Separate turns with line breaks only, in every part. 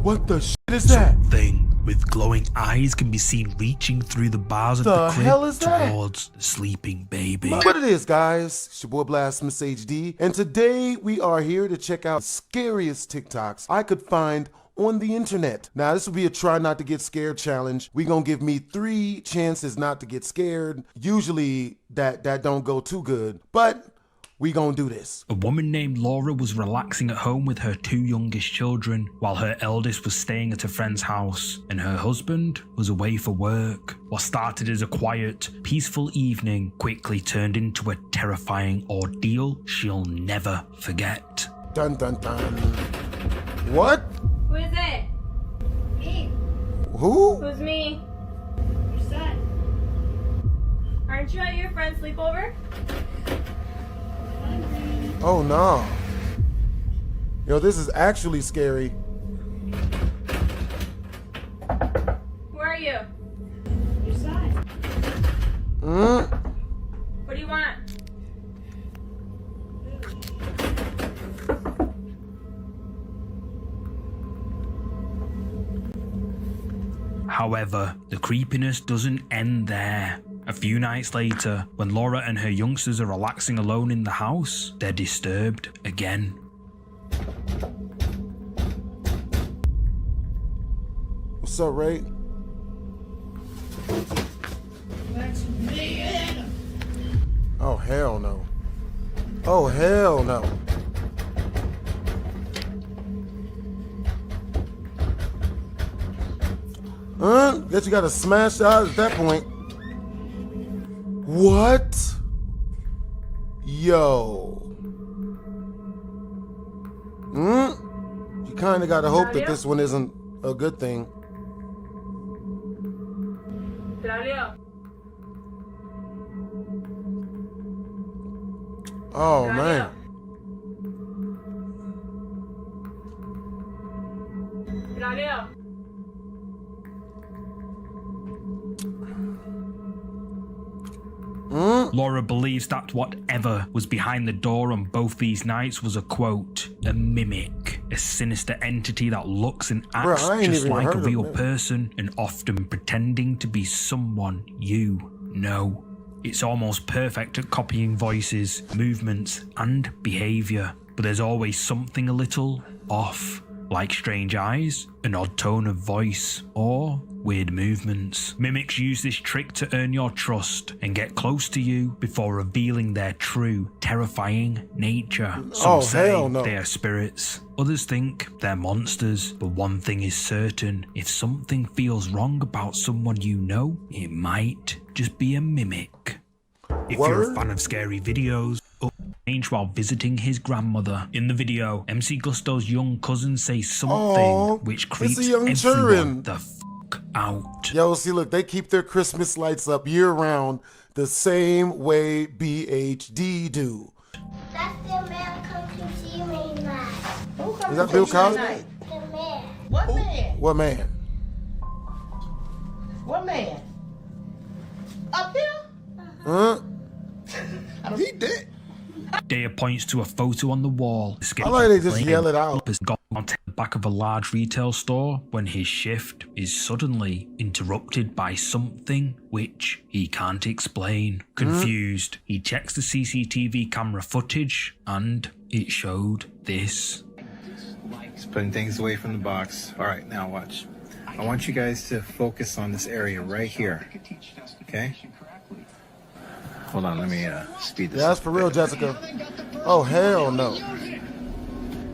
What the shit is that?
Something with glowing eyes can be seen reaching through the bars of the crib
hell is that?
towards the sleeping baby.
What it is, guys? It's your boy BlastphamousHD, and today we are here to check out the scariest TikToks I could find on the internet. Now, this will be a try not to get scared challenge. We gonna give me 3 chances not to get scared. Usually that don't go too good, but we gonna do this.
A woman named Laura was relaxing at home with her 2 youngest children, while her eldest was staying at a friend's house, and her husband was away for work. What started as a quiet, peaceful evening quickly turned into a terrifying ordeal she'll never forget.
Dun dun dun. What?
Who is it?
Me.
Who?
Who's me?
Your son.
Aren't you at your friend's sleepover?
Hungry.
Oh no. Yo, this is actually scary.
Who are you?
Your son.
What do you want?
However, the creepiness doesn't end there. A few nights later, when Laura and her youngsters are relaxing alone in the house, they're disturbed again.
What's up, Ray?
That's me.
Oh hell no. Oh hell no. Guess you gotta smash out at that point. What? Yo. You kinda gotta hope that this one isn't a good thing.
Claudio.
Oh man.
Claudio.
Laura believes that whatever was behind the door on both these nights was a quote, a mimic, a sinister entity that looks and acts
Bruh, I ain't
just
even
like
heard
a
of
real
it.
person and often pretending to be someone you know. It's almost perfect at copying voices, movements, and behaviour, but there's always something a little off, like strange eyes, an odd tone of voice, or weird movements. Mimics use this trick to earn your trust and get close to you before revealing their true, terrifying nature. Some say
hell no.
they are spirits. Others think they're monsters. But one thing is certain, if something feels wrong about someone you know, it might just be a mimic. If you're a
Word?
fan of scary videos, change while visiting his grandmother. In the video, MC Gusto's young cousin says something which
it's a
creeps
young
everyone
children.
the f*** out.
Yo, see, look, they keep their Christmas lights up year-round the same way BHD do.
That's the man come to see me tonight.
Who comes
Is that
to
Bill
see
Cosby?
tonight?
The man.
What man?
What man?
What man? Up here?
Huh?
He did.
Daya points to a photo on the wall.
I like they just yell it out.
Has gone to the back of a large retail store when his shift is suddenly interrupted by something which he can't explain. Confused, he checks the CCTV camera footage and it showed this.
He's putting things away from the box. All right, now watch. I want you guys to focus on this area right here. Okay? Hold on, let me speed this
Yeah, that's
up
for
a
real,
bit.
Jessica. Oh, hell no.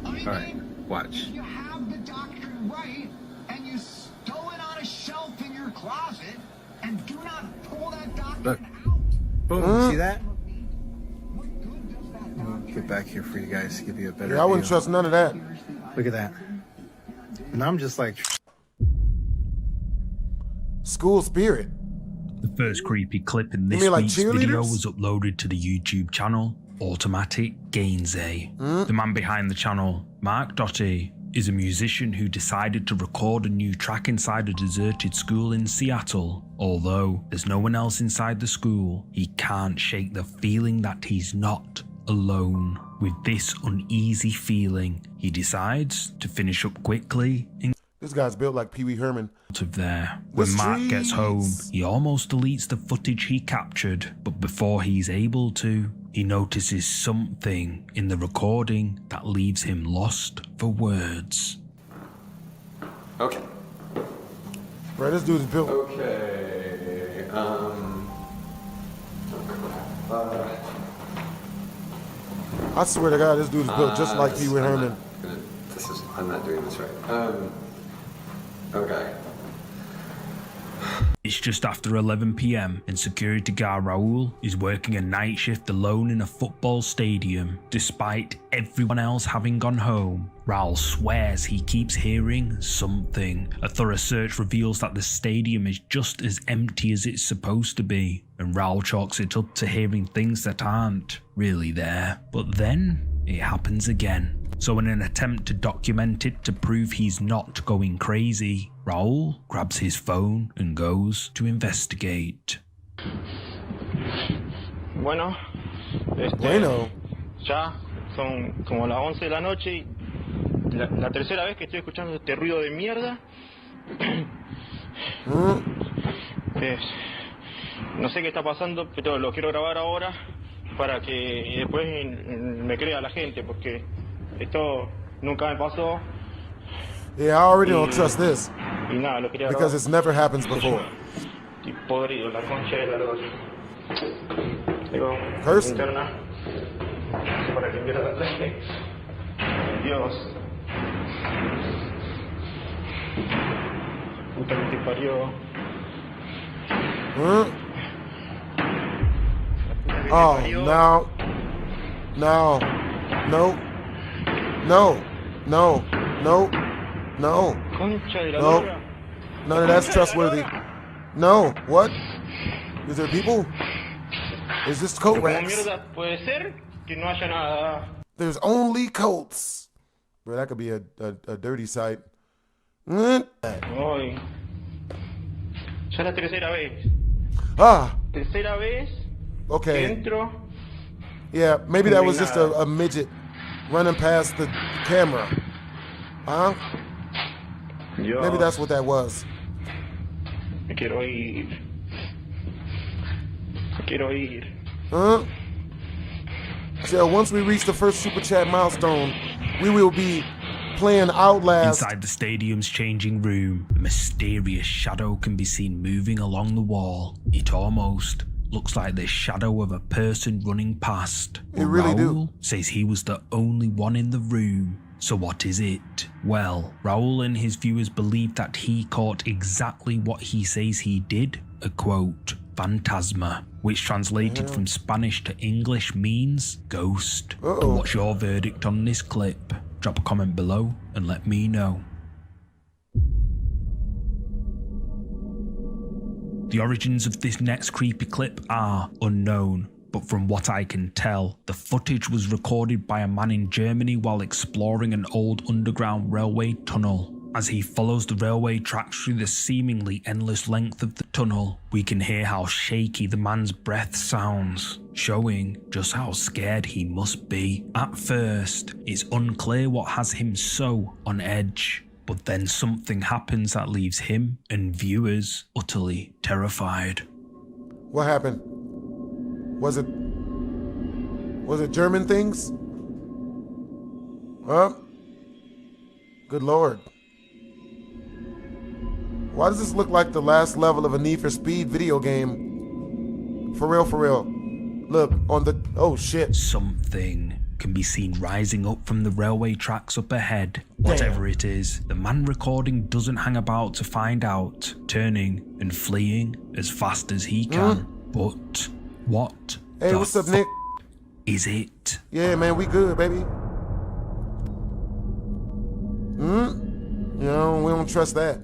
All right, watch.
You have the doctrine right, and you stow it on a shelf in your closet, and do not pull that doctrine
Look.
out.
Boom, see that? I'll get back here for you guys to give you a better
Yeah, I wouldn't
view.
trust none of that.
Look at that. And I'm just like...
School spirit.
The first creepy clip in this
mean like
week's video
cheerleaders?
was uploaded to the YouTube channel Automatic Gainsay. The man behind the channel, Mark Doty, is a musician who decided to record a new track inside a deserted school in Seattle. Although there's no one else inside the school, he can't shake the feeling that he's not alone. With this uneasy feeling, he decides to finish up quickly and
This guy's built like Pee Wee Herman.
Of there. When Mark gets home, he almost deletes the footage he captured, but before he's able to, he notices something in the recording that leaves him lost for words.
Okay.
Bro, this dude is built.
Okay.
I swear to God, this dude is built just like Pee Wee Herman.
I'm not doing this right. Okay.
It's just after 11 PM and security guard Raul is working a night shift alone in a football stadium. Despite everyone else having gone home, Raul swears he keeps hearing something. A thorough search reveals that the stadium is just as empty as it's supposed to be, and Raul chalks it up to hearing things that aren't really there. But then it happens again. So in an attempt to document it to prove he's not going crazy, Raul grabs his phone and goes to investigate.
Bueno,
Bueno.
ya son como las 11 de la noche y la tercera vez que estoy escuchando este ruido de mierda. No sé qué está pasando, pero lo quiero grabar ahora para que después me crea la gente, porque esto nunca me pasó.
Yeah, I already don't trust this.
Y nada, lo quería
Because
grabar.
it's never happens before.
Estoy podrido, la concha de la luz. Tengo
Curse.
linterna para que viera la tele. Dios. Puta que te parió.
Oh, no. No. No. No. No. No. No.
Concha de la
No.
lora.
None of that's trustworthy. No. What? Is there people? Is this coat
¿Cómo
racks?
mierda puede ser que no haya nada?
There's only coats. Bro, that could be a dirty sight. Mm.
Ay. Ya es la tercera vez.
Ah,
Tercera vez que
okay.
entro.
Yeah, maybe that was just a midget running past the camera. Huh?
Dios.
Maybe that's what that was.
Me quiero ir. Me quiero ir.
Huh? So once we reach the first Super Chat milestone, we will be playing Outlast.
Inside the stadium's changing room, a mysterious shadow can be seen moving along the wall. It almost looks like the shadow of a person running past.
It really do.
Raul says he was the only one in the room. So what is it? Well, Raul and his viewers believe that he caught exactly what he says he did, a quote, phantasma, which translated from Spanish to English means ghost. But what's your verdict on this clip? Drop a comment below and let me know. The origins of this next creepy clip are unknown, but from what I can tell, the footage was recorded by a man in Germany while exploring an old underground railway tunnel. As he follows the railway tracks through the seemingly endless length of the tunnel, we can hear how shaky the man's breath sounds, showing just how scared he must be. At first, it's unclear what has him so on edge, but then something happens that leaves him and viewers utterly terrified.
What happened? Was it German things? Huh? Good Lord. Why does this look like the last level of a Need for Speed video game? For real, for real. Look, on the... Oh, shit.
Something can be seen rising up from the railway tracks up ahead. Whatever it is, the man recording doesn't hang about to find out, turning and fleeing as fast as he can. But what
Hey, what's up, Nick?
is it?
Yeah, man, we good, baby. You know, we don't trust that.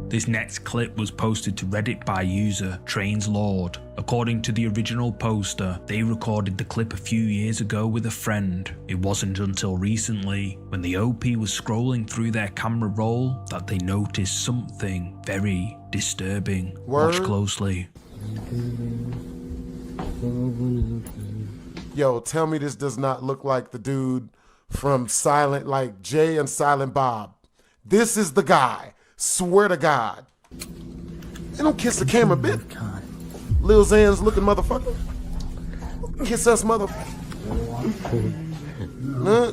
This next clip was posted to Reddit by user Trains Lord. According to the original poster, they recorded the clip a few years ago with a friend. It wasn't until recently, when the OP was scrolling through their camera roll, that they noticed something very disturbing.
Word?
Watch closely.
Yo, tell me this does not look like the dude from Silent, like Jay and Silent Bob. This is the guy. Swear to God. They don't kiss the camera, bitch. Lil Xan's looking motherfucker. Kiss us, motherfucker. Huh?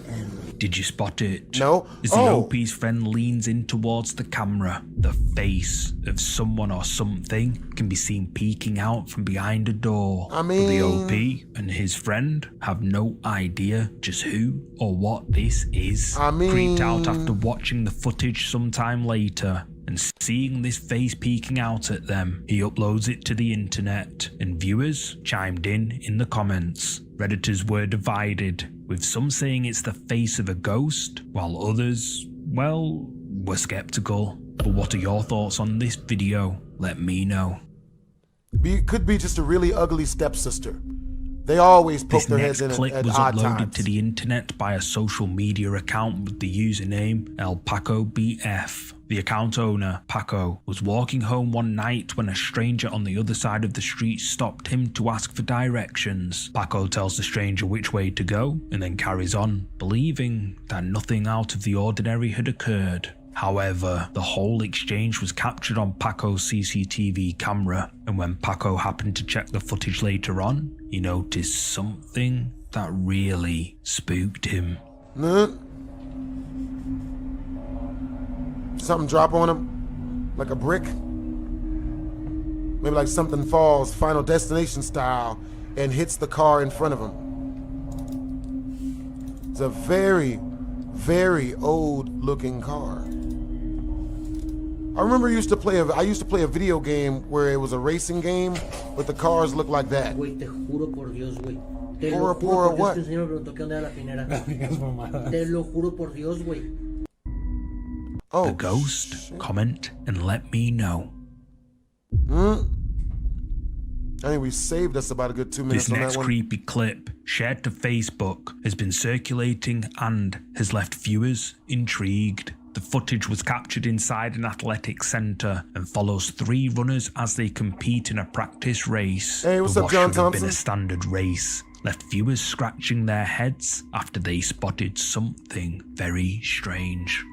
Did you spot it?
No.
As the OP's friend leans in towards the camera, the face of someone or something can be seen peeking out from behind a door.
I mean,
but the OP and his friend have no idea just who or what this is.
I mean,
creeped out after watching the footage sometime later and seeing this face peeking out at them, he uploads it to the internet, and viewers chimed in the comments. Redditors were divided, with some saying it's the face of a ghost, while others, well, were skeptical. But what are your thoughts on this video? Let me know.
Could be just a really ugly stepsister. They always poke their heads in
This next clip
at
was
odd
uploaded
times.
to the internet by a social media account with the username ElPacoBF. The account owner, Paco, was walking home one night when a stranger on the other side of the street stopped him to ask for directions. Paco tells the stranger which way to go and then carries on, believing that nothing out of the ordinary had occurred. However, the whole exchange was captured on Paco's CCTV camera, and when Paco happened to check the footage later on, he noticed something that really spooked him.
Something drop on him, like a brick. Maybe like something falls, Final Destination style, and hits the car in front of him. It's a very, very old looking car. I remember I used to play a video game where it was a racing game, but the cars looked like that.
Güey, te juro por Dios, güey. Te
Por
lo juro por
what?
Dios que el señor me preguntó qué onda era la primera. Te lo juro por Dios, güey.
The ghost? Comment and let me know.
I think we saved us about a good 2 minutes
This
on
next
that one.
creepy clip, shared to Facebook, has been circulating and has left viewers intrigued. The footage was captured inside an athletic centre and follows 3 runners as they compete in a practice race.
Hey, what's
The
up,
what
John
should have been
Thompson?
a standard race left viewers scratching their heads after they spotted something very strange.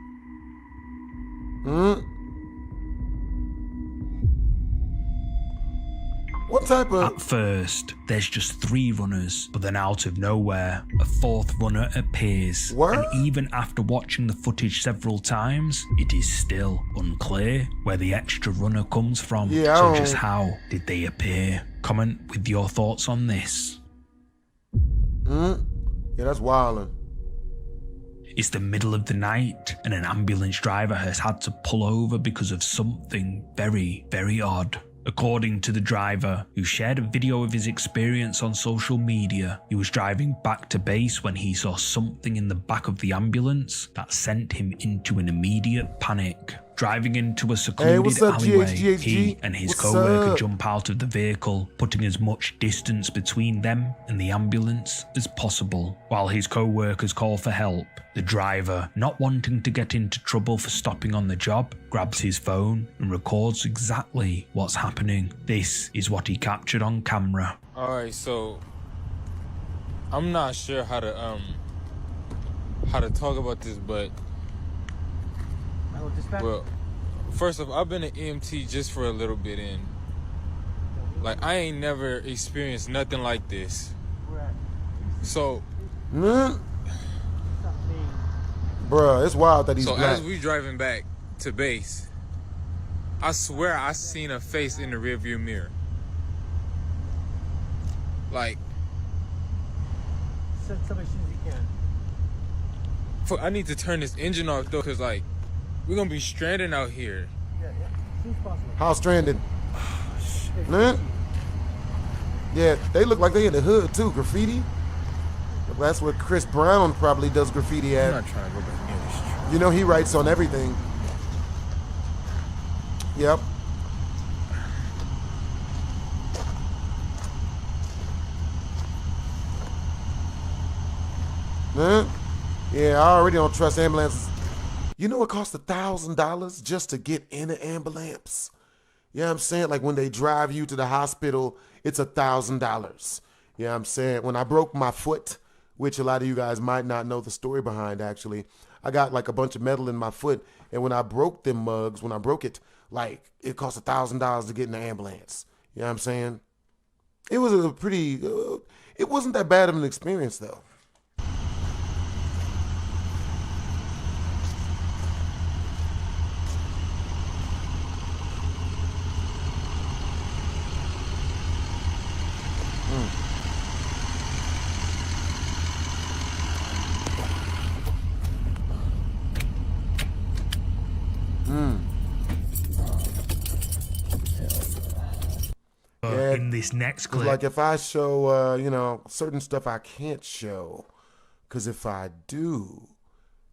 What type of...
At first, there's just 3 runners, but then out of nowhere, a 4th runner appears.
What?
And even after watching the footage several times, it is still unclear where the extra runner comes from.
Yeah, I
so
don't-
just how did they appear? Comment with your thoughts on this.
Yeah, that's wildin'.
It's the middle of the night, and an ambulance driver has had to pull over because of something very, very odd. According to the driver, who shared a video of his experience on social media, he was driving back to base when he saw something in the back of the ambulance that sent him into an immediate panic. Driving into a secluded
what's up,
alleyway,
GHGHG?
he and his
What's
co-worker
up?
jump out of the vehicle, putting as much distance between them and the ambulance as possible. While his co-workers call for help, the driver, not wanting to get into trouble for stopping on the job, grabs his phone and records exactly what's happening. This is what he captured on camera.
Alright, so I'm not sure how to talk about this, but well, first off, I've been an EMT just for a little bit, and like I ain't never experienced nothing like this. So
Bruh, it's wild that he's
so
black.
as we driving back to base, I swear I seen a face in the rearview mirror. Like,
Tell me as soon as you can.
fuck, I need to turn this engine off though, cause like we're gonna be stranded out here.
Yeah, as soon as possible.
How stranded? Man. Yeah, they look like they in the hood too. Graffiti. That's where Chris Brown probably does graffiti
I'm
at.
not trying to go back near this truck.
You know he writes on everything. Yep. Huh? Yeah, I already don't trust ambulances. You know it costs $1,000 just to get in an ambulance? You know what I'm saying? Like when they drive you to the hospital, it's $1,000. You know what I'm saying? When I broke my foot which a lot of you guys might not know the story behind actually. I got like a bunch of metal in my foot, and when I broke them mugs, when I broke it, like it cost $1,000 to get in the ambulance. You know what I'm saying? It was a pretty, it wasn't that bad of an experience though.
In this next clip,
like if I show, you know, certain stuff I can't show, because if I do,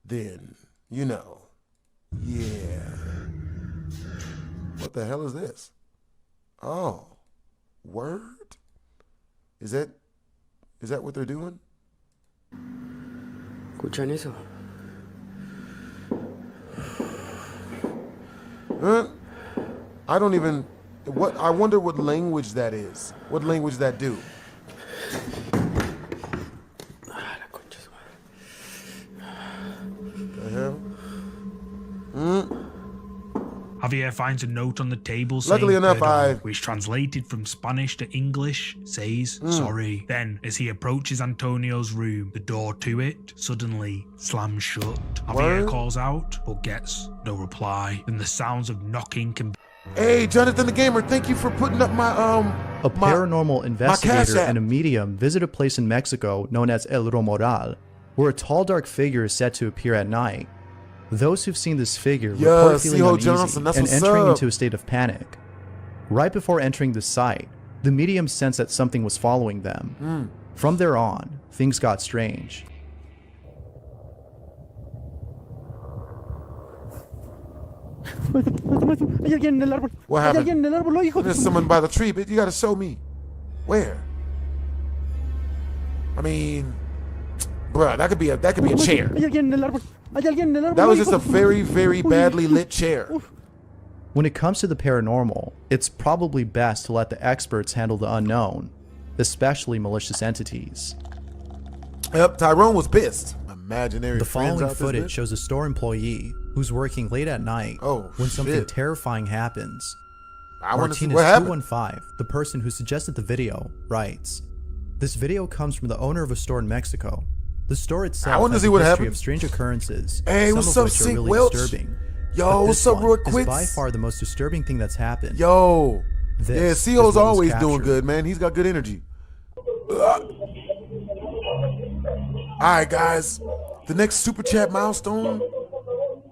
then, you know, yeah. What the hell is this? Oh, word? Is that what they're doing?
¿Escuchan eso?
I don't even. I wonder what language that is. What language that do? The hell?
Javier finds a note on the table
Luckily
saying
enough,
perdón, which translated from Spanish to English says sorry. Then, as he approaches Antonio's room, the door to it suddenly slams shut. Javier calls out, but gets no reply. Then the sounds of knocking can.
Hey, Jonathan the Gamer, thank you for putting up my
A paranormal investigator and a medium visit a place in Mexico known as El Romoral, where a tall dark figure is said to appear at night. Those who've seen this figure report feeling uneasy
Johnson,
and entering into a state of panic. Right before entering the site, the medium sensed that something was following them. From there on, things got strange.
What happened? There's someone by the tree, but you gotta show me. Where? I mean, bruh, that could be a chair. That was just a very, very badly lit chair.
When it comes to the paranormal, it's probably best to let the experts handle the unknown, especially malicious entities.
Yep, Tyrone was pissed. Imaginary
The
friends
following
out this
footage
bitch.
shows a store employee who's working late at night when something terrifying happens.
I want to see
Martinez
what happened.
215, the person who suggested the video, writes, "This video comes from the owner of a store in Mexico. The store itself has a history of strange occurrences,
Hey,
some
what's
of
up,
which are
Sync
really
Welch?
disturbing.
Yo,
But
what's
this
up,
one
Roy
is
Quits?
by far the most disturbing thing that's happened.
Yo,
This
yeah,
is
CO's
what was
always doing
captured.
good, man. He's got good energy. All right, guys. The next super chat milestone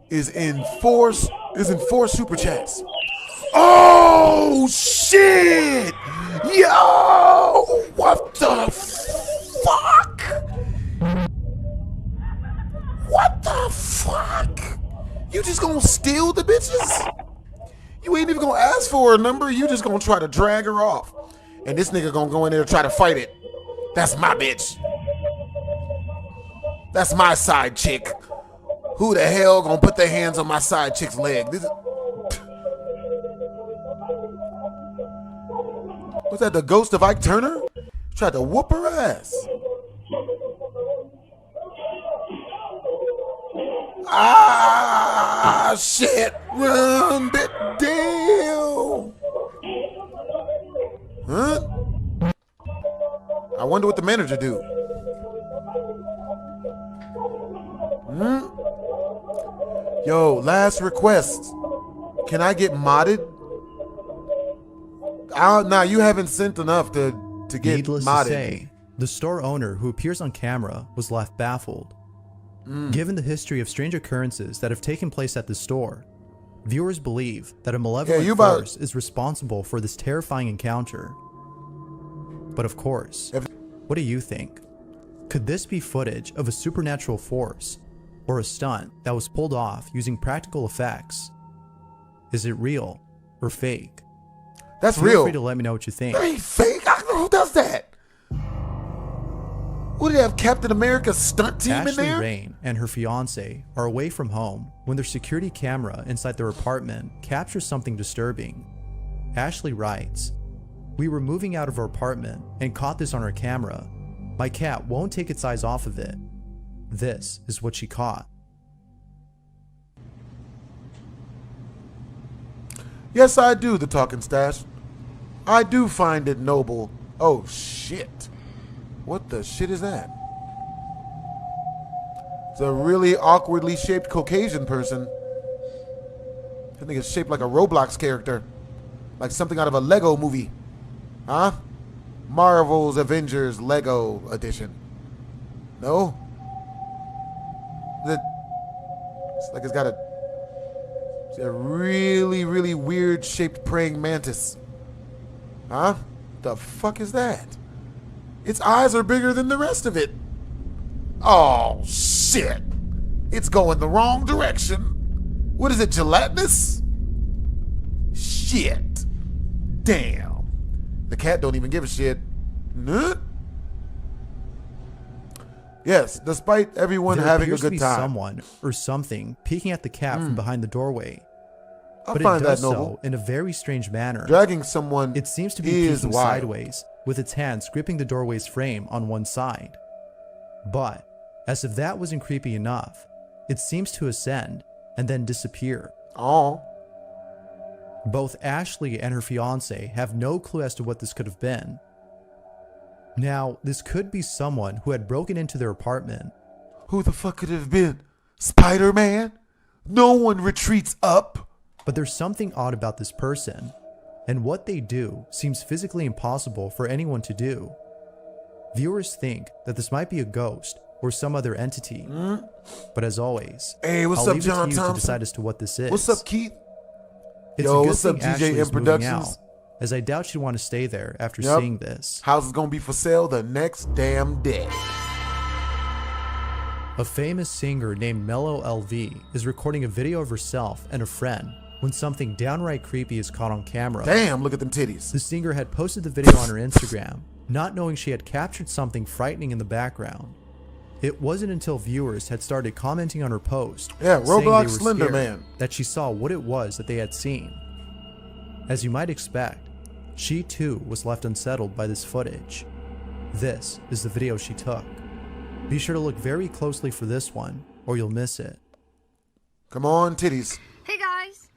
is in four super chats. Oh shit! Yo, what the fuck? What the fuck? You just gonna steal the bitches? You ain't even gonna ask for a number. You just gonna try to drag her off, and this nigga gonna go in there and try to fight it. That's my bitch. That's my side chick. Who the hell gonna put their hands on my side chick's leg? This is... Was that the ghost of Ike Turner? Tried to whoop her ass. Ah, shit. Run, bit damn. Huh? I wonder what the manager do. Yo, last request. Can I get modded? Nah, you haven't sent enough to get
Needless
modded.
to say, the store owner who appears on camera was left baffled. Given the history of strange occurrences that have taken place at the store, viewers believe that a malevolent force is responsible for this terrifying encounter. But of course, what do you think? Could this be footage of a supernatural force or a stunt that was pulled off using practical effects? Is it real or fake?
That's
Feel
real.
free to let me know what you think.
That ain't fake. I don't know who does that. Who did they have? Captain America's stunt team
Ashley
in there?
Rain and her fiance are away from home when their security camera inside their apartment captures something disturbing. Ashley writes, "We were moving out of our apartment and caught this on our camera. My cat won't take its eyes off of it. This is what she caught.
Yes, I do, the talking stash. I do find it noble. Oh, shit. What the shit is that? It's a really awkwardly shaped Caucasian person. I think it's shaped like a Roblox character. Like something out of a Lego movie. Huh? Marvel's Avengers Lego edition. No? It's like it's got a really, really weird shaped praying mantis. Huh? The fuck is that? Its eyes are bigger than the rest of it. Oh, shit. It's going the wrong direction. What is it, gelatinous? Shit. Damn. The cat don't even give a shit. Nah. Yes, despite everyone having a good time.
Someone or something peeking at the cat from behind the doorway.
I
But
find
it does
that noble.
so in a very strange manner.
Dragging someone
It seems to be
is
peeking
wild.
sideways, with its hands gripping the doorway's frame on one side. But, as if that wasn't creepy enough, it seems to ascend and then disappear.
Oh.
Both Ashley and her fiance have no clue as to what this could have been. Now, this could be someone who had broken into their apartment.
Who the fuck could it have been? Spider-Man? No one retreats up.
But there's something odd about this person, and what they do seems physically impossible for anyone to do. Viewers think that this might be a ghost or some other entity, but as always,
Hey, what's
I'll
up,
leave
John
it to you
Thompson?
to decide as to what this is.
What's up, Keith?
It's
Yo,
a good
what's up,
thing
GJM
Ashley's moving
Productions?
out, as I doubt she'd want to stay there after
Yep.
seeing this.
House is gonna be for sale the next damn day.
A famous singer named Mello LV is recording a video of herself and a friend when something downright creepy is caught on camera.
Damn, look at them titties.
The singer had posted the video on her Instagram, not knowing she had captured something frightening in the background. It wasn't until viewers had started commenting on her post,
Yeah,
saying they
Roblox
were
Slender
scared,
Man,
that she saw what it was that they had seen. As you might expect, she too was left unsettled by this footage. This is the video she took. Be sure to look very closely for this one, or you'll miss it.
Come on, titties.
Hey guys,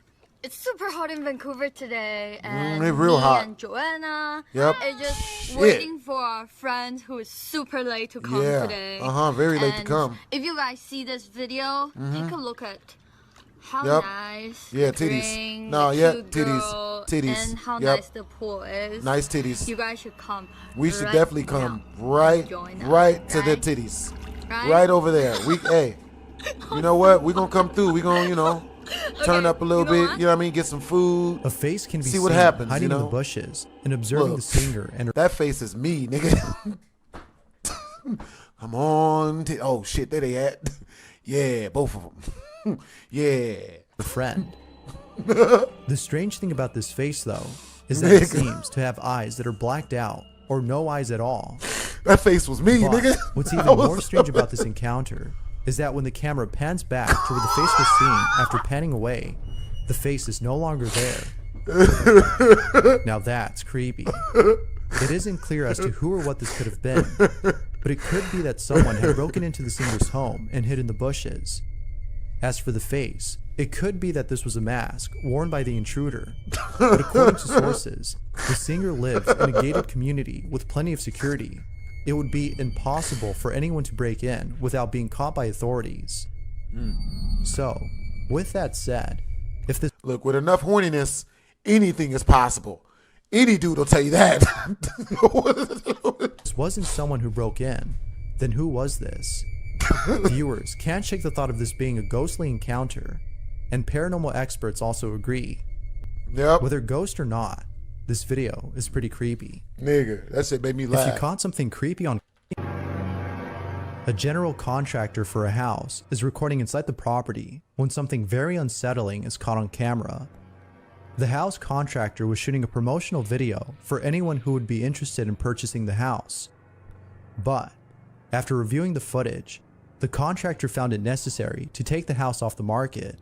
it's super hot in Vancouver today, and
it's real
me
hot.
and Joanna
Yep.
are just
Shit.
waiting for our friend who is super late to come
Yeah.
today.
Very late to
And
come.
If you guys see this video, take a look at how
Yep.
nice
Yeah,
the
titties.
drink,
No,
the
yeah,
cute
titties.
girl,
Titties.
and how
Yep.
nice the pool is.
Nice titties.
You guys should come.
We should
right
definitely
now.
come right
Join us,
right to the
right?
titties.
Right?
Right over there. Hey, you know what? We're gonna come through. We're gonna, turn up a little bit, you know what I mean? Get some food.
A face can be
See what
seen
happens,
hiding
you
in
know?
the bushes and observing
Look,
the singer and her.
That face is me, nigga. Come on. Oh, shit, there they at. Yeah, both of them. Yeah.
Friend. The strange thing about this face, though, is that it seems to have eyes that are blacked out or no eyes at all.
That face was me,
But
nigga.
what's even more strange about this encounter is that when the camera pans back to where the face was seen after panning away, the face is no longer there. Now that's creepy. It isn't clear as to who or what this could have been, but it could be that someone had broken into the singer's home and hid in the bushes. As for the face, it could be that this was a mask worn by the intruder. But according to sources, the singer lives in a gated community with plenty of security. It would be impossible for anyone to break in without being caught by authorities. So, with that said, if this—
Look, with enough horniness, anything is possible. Any dude will tell you that.
this wasn't someone who broke in, then who was this? Viewers can't shake the thought of this being a ghostly encounter, and paranormal experts also agree.
Yep.
Whether ghost or not, this video is pretty creepy.
Nigga, that shit made me laugh.
If you caught something creepy on— A general contractor for a house is recording inside the property when something very unsettling is caught on camera. The house contractor was shooting a promotional video for anyone who would be interested in purchasing the house. But after reviewing the footage, the contractor found it necessary to take the house off the market.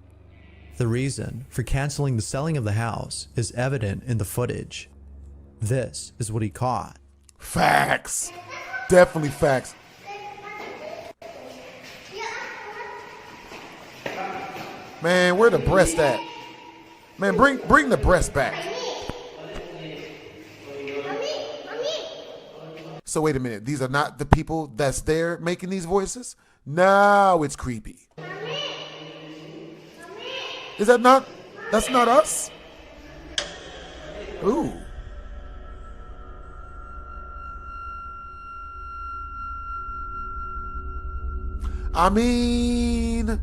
The reason for canceling the selling of the house is evident in the footage. This is what he caught.
Facts. definitely facts. Man, where the breast at? Man, bring the breast back. So wait a minute. These are not the people that's there making these voices? Now it's creepy. Is that not? That's not us? Ooh. I mean,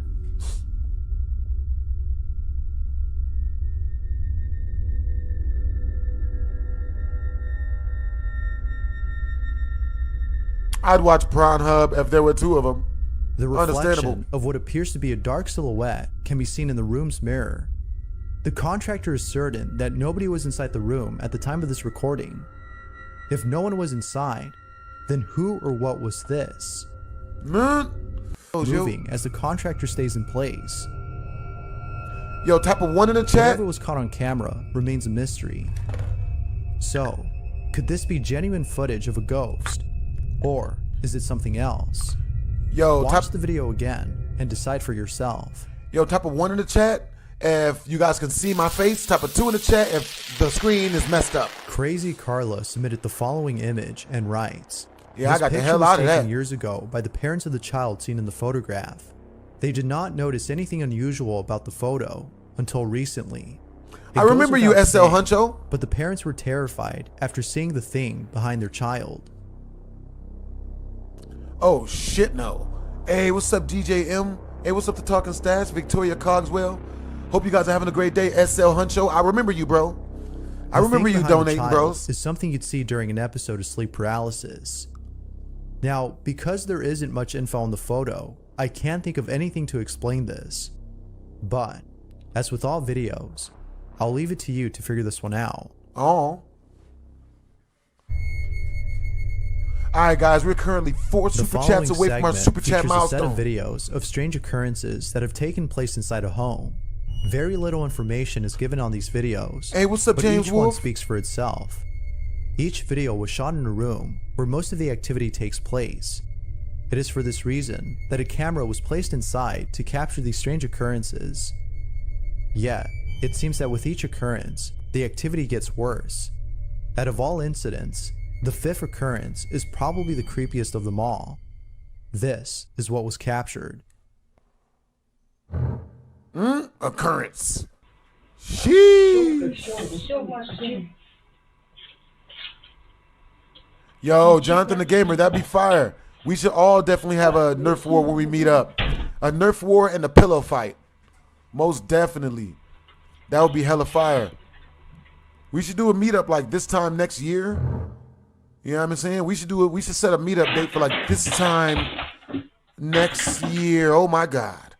I'd watch Pornhub if there were two of them.
The reflection of what appears to be a dark silhouette can be seen in the room's mirror. The contractor is certain that nobody was inside the room at the time of this recording. If no one was inside, then who or what was this? Moving as the contractor stays in place.
Yo, type of 1 in the chat.
Whatever was caught on camera remains a mystery. So, could this be genuine footage of a ghost? Or is it something else?
Yo,
watch the video again and decide for yourself.
Yo, type of 1 in the chat if you guys can see my face. Type of 2 in the chat if the screen is messed up.
Crazy Carla submitted the following image and writes,
yeah, I got the hell out of that.
Years ago by the parents of the child seen in the photograph. They did not notice anything unusual about the photo until recently. I
remember you, SL Huncho.
But the parents were terrified after seeing the thing behind their child.
Oh shit, no. Hey, what's up, DJ M? Hey, what's up to Talking Stats? Victoria Cogswell. Hope you guys are having a great day. SL Huncho, I remember you, bro. I remember you donating, bros.
Is something you'd see during an episode of Sleep Paralysis. Now, because there isn't much info on the photo, I can't think of anything to explain this. But, as with all videos, I'll leave it to you to figure this one out.
Oh. Alright guys, we're currently 4 super chats away from our super chat milestone.
A set of videos of strange occurrences that have taken place inside a home. Very little information is given on these videos.
Hey, what's up,
but
James
each
Wolf?
one speaks for itself. Each video was shot in a room where most of the activity takes place. It is for this reason that a camera was placed inside to capture these strange occurrences. Yet, it seems that with each occurrence, the activity gets worse. Out of all incidents, the 5th occurrence is probably the creepiest of them all. This is what was captured.
Occurrence. Sheesh. Yo, Jonathan the Gamer, that'd be fire. We should all definitely have a Nerf war where we meet up. A Nerf war and a pillow fight. Most definitely. That would be hella fire. We should do a meetup like this time next year. You know what I'm saying? We should do it. We should set a meetup date for like this time next year. Oh my God.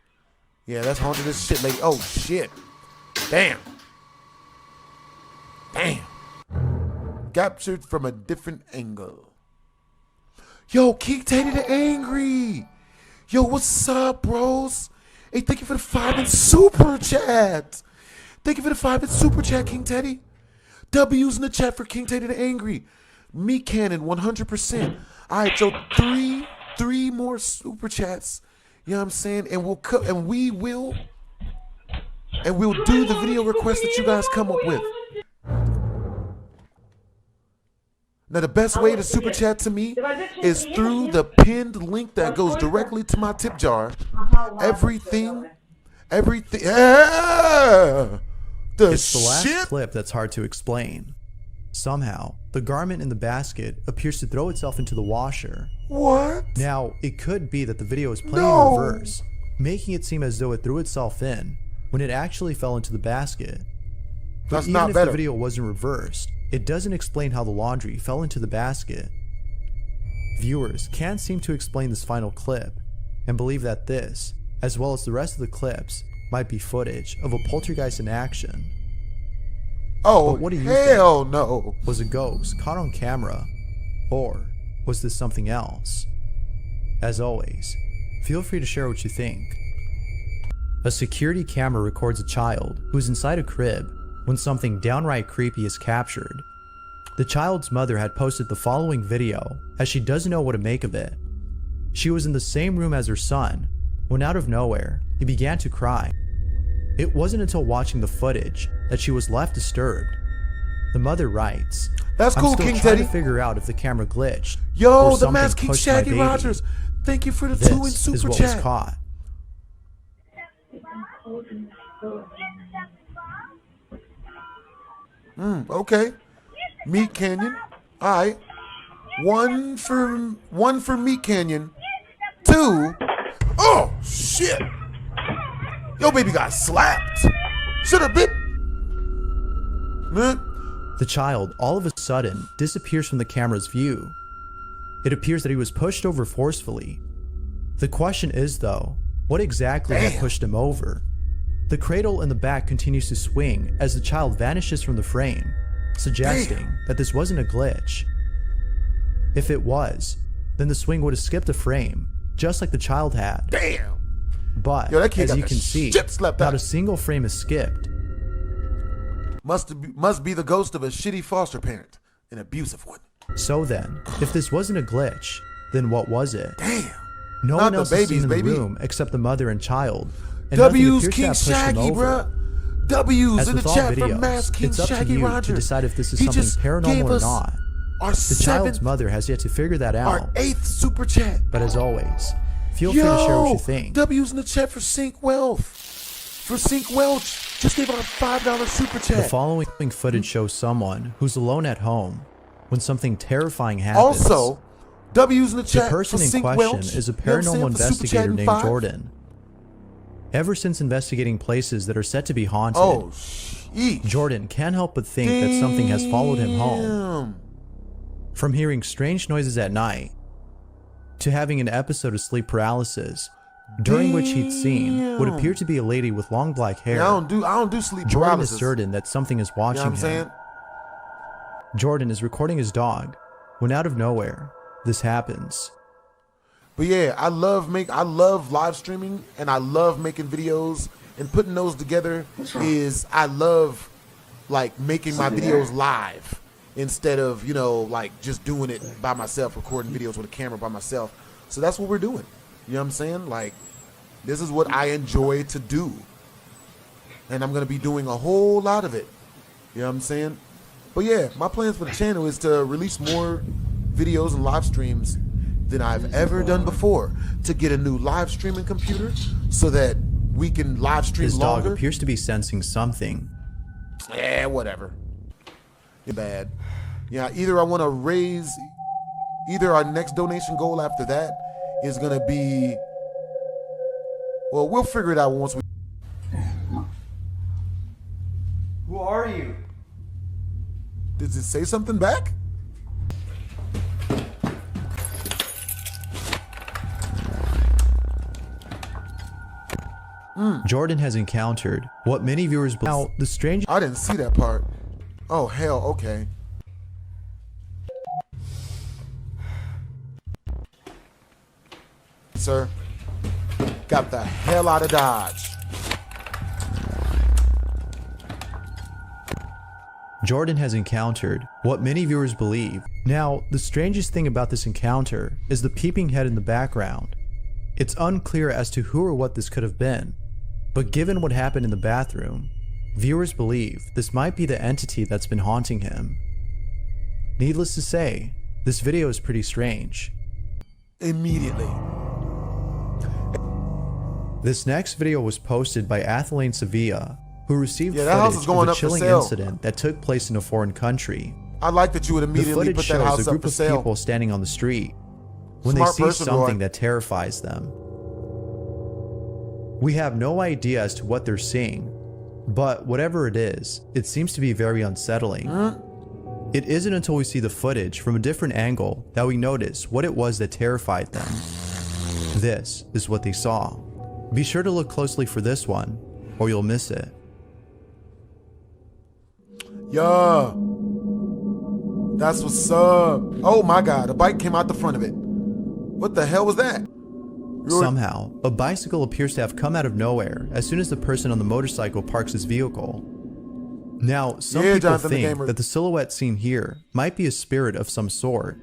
Yeah, that's haunted as shit, lady. Oh shit. Damn. Damn. Captured from a different angle. Yo, King Teddy the Angry. Yo, what's up, bros? Hey, thank you for the 5 in super chat. Thank you for the 5 in super chat, King Teddy. W's in the chat for King Teddy the Angry. Me Cannon, 100%. All right, so three more super chats. You know what I'm saying? And we'll do the video request that you guys come up with. Now, the best way to super chat to me is through the pinned link that goes directly to my tip jar. Everything. Yeah.
It's the last clip that's hard to explain. Somehow, the garment in the basket appears to throw itself into the washer.
What?
Now, it could be that the video is playing in reverse, making it seem as though it threw itself in when it actually fell into the basket. But
That's
even
not
if
better.
the video wasn't reversed, it doesn't explain how the laundry fell into the basket. Viewers can't seem to explain this final clip and believe that this, as well as the rest of the clips, might be footage of a poltergeist in action.
Oh,
but what do you
hell
think?
No.
Was a ghost caught on camera? Or was this something else? As always, feel free to share what you think. A security camera records a child who's inside a crib when something downright creepy is captured. The child's mother had posted the following video as she doesn't know what to make of it. She was in the same room as her son when out of nowhere, he began to cry. It wasn't until watching the footage that she was left disturbed. The mother writes,
"That's cool,
I'm still
King
trying
Teddy.
to figure out if the camera glitched.
Yo,
or
the
something
Masked King
pushed my
Shaggy
baby.
Rogers. Thank you for the
This
2 in
is
super
what
chat.
was caught."
Okay. Meat Canyon. All right. One for Meat Canyon. 2. Oh shit! Yo, baby got slapped. Should have been.
The child all of a sudden disappears from the camera's view. It appears that he was pushed over forcefully. The question is though, what exactly had pushed him over? The cradle in the back continues to swing as the child vanishes from the frame, suggesting that this wasn't a glitch. If it was, then the swing would have skipped a frame, just like the child had.
Damn.
But
Yo, that kid
as
got
you
the
can see,
shit slapped
not
out.
a single frame is skipped.
Must be the ghost of a shitty foster parent, an abusive one.
So then, if this wasn't a glitch, then what was it?
Damn.
No
Not
one
the
else is seen
babies,
in the
baby.
room except the mother and child. And nothing
W's
appears to
King
have pushed them
Shaggy,
over.
bruh. W's
As
in the
with all
chat from
videos,
Masked King
it's up
Shaggy
to you
Rogers.
to decide if this is
He
something
just
paranormal
gave
or
us
not.
Our
The
7th,
child's mother has yet to figure that out.
our 8th super chat.
But as always, feel free to share what you think.
W's in the chat for Sync Wealth. For Sync Welch, just gave out a $5 super chat.
The following footage shows someone who's alone at home when something terrifying happens.
Also, W's in the chat
The person
for
in
Sync
question
Welch.
is a
You know what I'm saying?
paranormal
For super
investigator
chatting
named
5.
Jordan. Ever since investigating places that are said to be haunted,
Oh, sheesh.
Jordan can't help but think that something has followed him home.
Damn.
From hearing strange noises at night, to having an episode of sleep paralysis, during which he'd seen what appeared to be a lady with long black hair.
Yeah, I don't do sleep
Jordan
paralysis.
is certain that something is watching
You know what I'm
him.
saying?
Jordan is recording his dog when out of nowhere, this happens.
But yeah, I love live streaming and I love making videos and putting those together. I love like making my videos live instead of, you know, like just doing it by myself, recording videos with a camera by myself. So that's what we're doing. You know what I'm saying? Like, this is what I enjoy to do. And I'm going to be doing a whole lot of it. You know what I'm saying? But yeah, my plans for the channel is to release more videos and live streams than I've ever done before, to get a new live streaming computer so that we can live stream
His
longer.
dog appears to be sensing something.
Yeah, whatever. Bad. Yeah, either I want to raise, either our next donation goal after that is going to be, well, we'll figure it out once we.
Who are you?
Does it say something back?
Jordan has encountered what many viewers believe. Now, the strange.
I didn't see that part. Oh, hell, okay. Sir, got the hell out of Dodge.
Jordan has encountered what many viewers believe. Now, the strangest thing about this encounter is the peeping head in the background. It's unclear as to who or what this could have been, but given what happened in the bathroom, viewers believe this might be the entity that's been haunting him. Needless to say, this video is pretty strange.
Immediately.
This next video was posted by Athelaine Sevilla, who received
Yeah, that house is
footage
going
of a
up for
chilling
sale.
incident that took place in a foreign country.
I like that you would
The
immediately
footage
put that
shows
house
a
up
group
for
of
sale.
people standing on the street when
Smart
they see
person,
something
Roy.
that terrifies them. We have no idea as to what they're seeing, but whatever it is, it seems to be very unsettling. It isn't until we see the footage from a different angle that we notice what it was that terrified them. This is what they saw. Be sure to look closely for this one, or you'll miss it.
Yeah. That's what's up. Oh my God, a bike came out the front of it. What the hell was that?
Somehow, a bicycle appears to have come out of nowhere as soon as the person on the motorcycle parks his vehicle. Now, some people think that the silhouette seen here might be a spirit of some sort,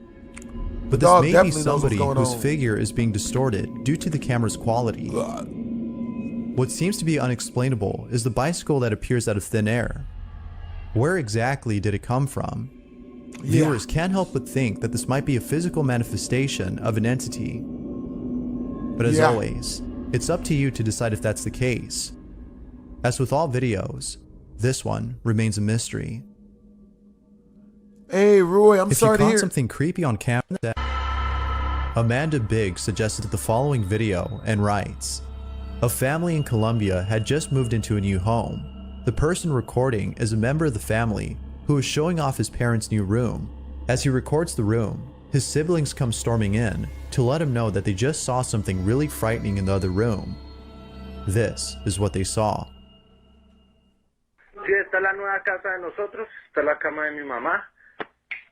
but this may be somebody whose figure is being distorted due to the camera's quality. What seems to be unexplainable is the bicycle that appears out of thin air. Where exactly did it come from? Viewers can't help but think that this might be a physical manifestation of an entity. But as always, it's up to you to decide if that's the case. As with all videos, this one remains a mystery.
Hey, Roy, I'm sorry to hear.
If you caught something creepy on camera, Amanda Biggs suggested the following video and writes, a family in Colombia had just moved into a new home. The person recording is a member of the family who is showing off his parents' new room. As he records the room, his siblings come storming in to let him know that they just saw something really frightening in the other room. This is what they saw.
Sí, esta es la nueva casa de nosotros, esta es la cama de mi mamá,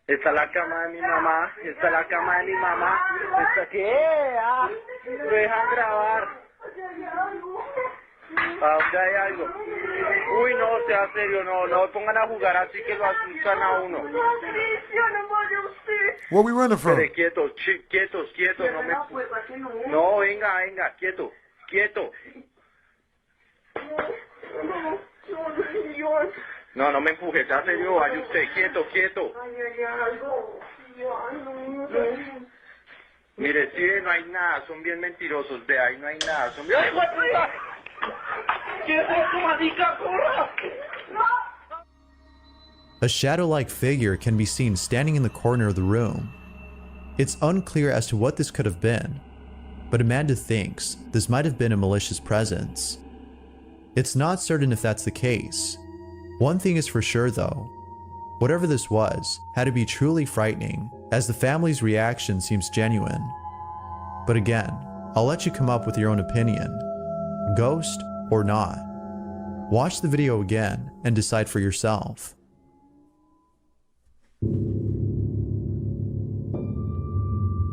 esta es la cama de mi mamá, esta es la cama de mi mamá, esta que lo dejan grabar. ¿A dónde hay algo? Uy, no, sea serio, no pongan a jugar así que lo asustan a uno.
Where we running from?
Quietos, no me... No, venga, quieto. No me empuje, sea serio, vaya usted, quieto. Mire, sí, no hay nada, son bien mentirosos, de ahí no hay nada, son bien... ¡Ay, guaputa! ¿Qué es eso, marica, corra?
A shadow-like figure can be seen standing in the corner of the room. It's unclear as to what this could have been, but Amanda thinks this might have been a malicious presence. It's not certain if that's the case. One thing is for sure though, whatever this was had to be truly frightening, as the family's reaction seems genuine. But again, I'll let you come up with your own opinion, ghost or not. Watch the video again and decide for yourself.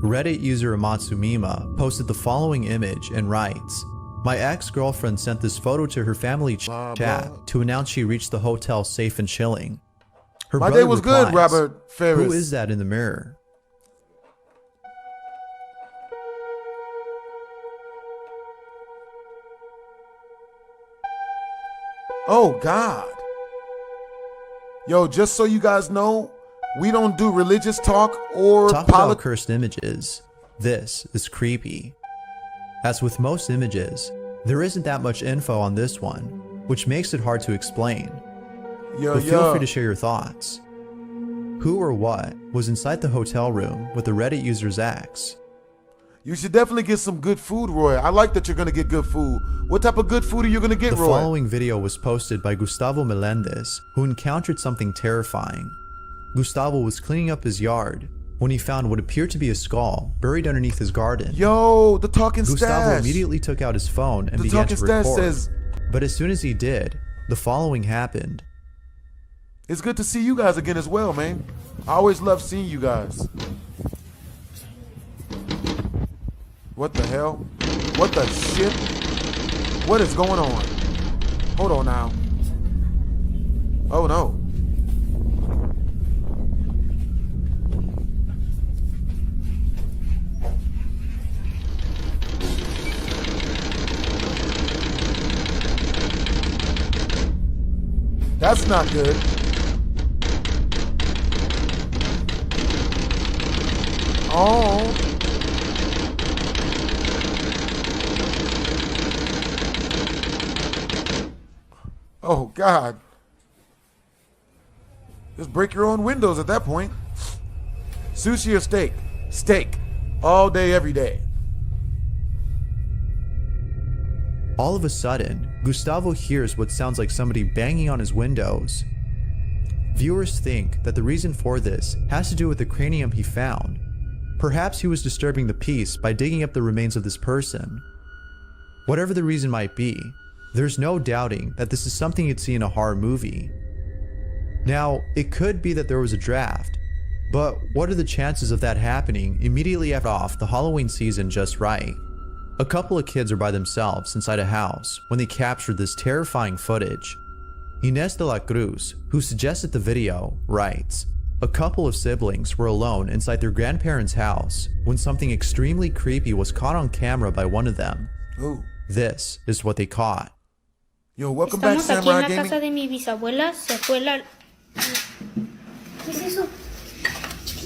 Reddit user Amatsumima posted the following image and writes, my ex-girlfriend sent this photo to her family chat to announce she reached the hotel safe and chilling. Her
My
brother
day was
replies,
good, Robert Ferris.
Who is that in the mirror?
Oh, God. Yo, just so you guys know, we don't do religious talk or
Talk about cursed images. This is creepy. As with most images, there isn't that much info on this one, which makes it hard to explain. But feel free to share your thoughts. Who or what was inside the hotel room with the Reddit user's ex?
You should definitely get some good food, Roy. I like that you're going to get good food. What type of good food are you going to get,
The
Roy?
following video was posted by Gustavo Melendez, who encountered something terrifying. Gustavo was cleaning up his yard when he found what appeared to be a skull buried underneath his garden.
Yo, the talking stash.
Gustavo immediately took out his phone and began to record. But as soon as he did, the following happened.
It's good to see you guys again as well, man. I always love seeing you guys. What the hell? What the shit? What is going on? Hold on now. Oh no. That's not good. Oh. Oh, God. Just break your own windows at that point. Sushi or steak? Steak. All day, every day.
All of a sudden, Gustavo hears what sounds like somebody banging on his windows. Viewers think that the reason for this has to do with the cranium he found. Perhaps he was disturbing the peace by digging up the remains of this person. Whatever the reason might be, there's no doubting that this is something you'd see in a horror movie. Now, it could be that there was a draft, but what are the chances of that happening immediately after the Halloween season just right? A couple of kids are by themselves inside a house when they captured this terrifying footage. Inés de la Cruz, who suggested the video, writes, "A couple of siblings were alone inside their grandparents' house when something extremely creepy was caught on camera by one of them.
Ooh.
This is what they caught."
Yo, welcome back,
Estamos aquí en
Samurai
la
Gaming.
casa de mi bisabuela, se fue la... ¿Qué es eso?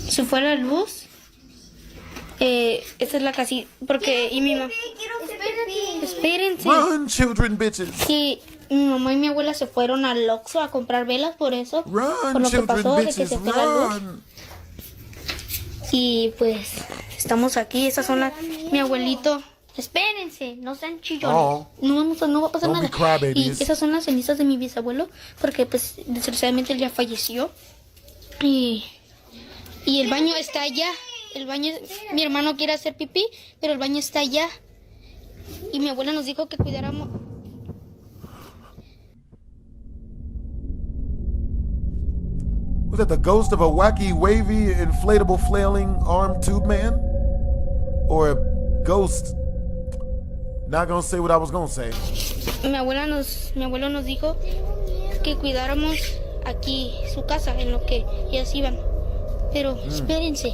Se fue la luz. Esta es la casita, porque... Y mi mamá... Espérense.
Run, children, bitches.
Sí, mi mamá y mi abuela se fueron al Oxxo a comprar velas por eso.
Run,
por lo que
children,
pasó, de que
bitches,
se fue la luz.
run.
Y pues, estamos aquí, esas son las... Mi abuelito... Espérense, no sean chillones.
Oh.
No va a pasar
Don't be
nada.
crybabies.
Y esas son las cenizas de mi bisabuelo, porque pues desgraciadamente él ya falleció. Y el baño está allá. El baño, mi hermano quiere hacer pipí, pero el baño está allá. Y mi abuela nos dijo que cuidáramos.
Was that the ghost of a wacky, wavy, inflatable, flailing armed tube man? Or a ghost? Not gonna say what I was gonna say.
Mi abuelo nos dijo que cuidáramos aquí su casa en lo que ellas iban. Pero espérense.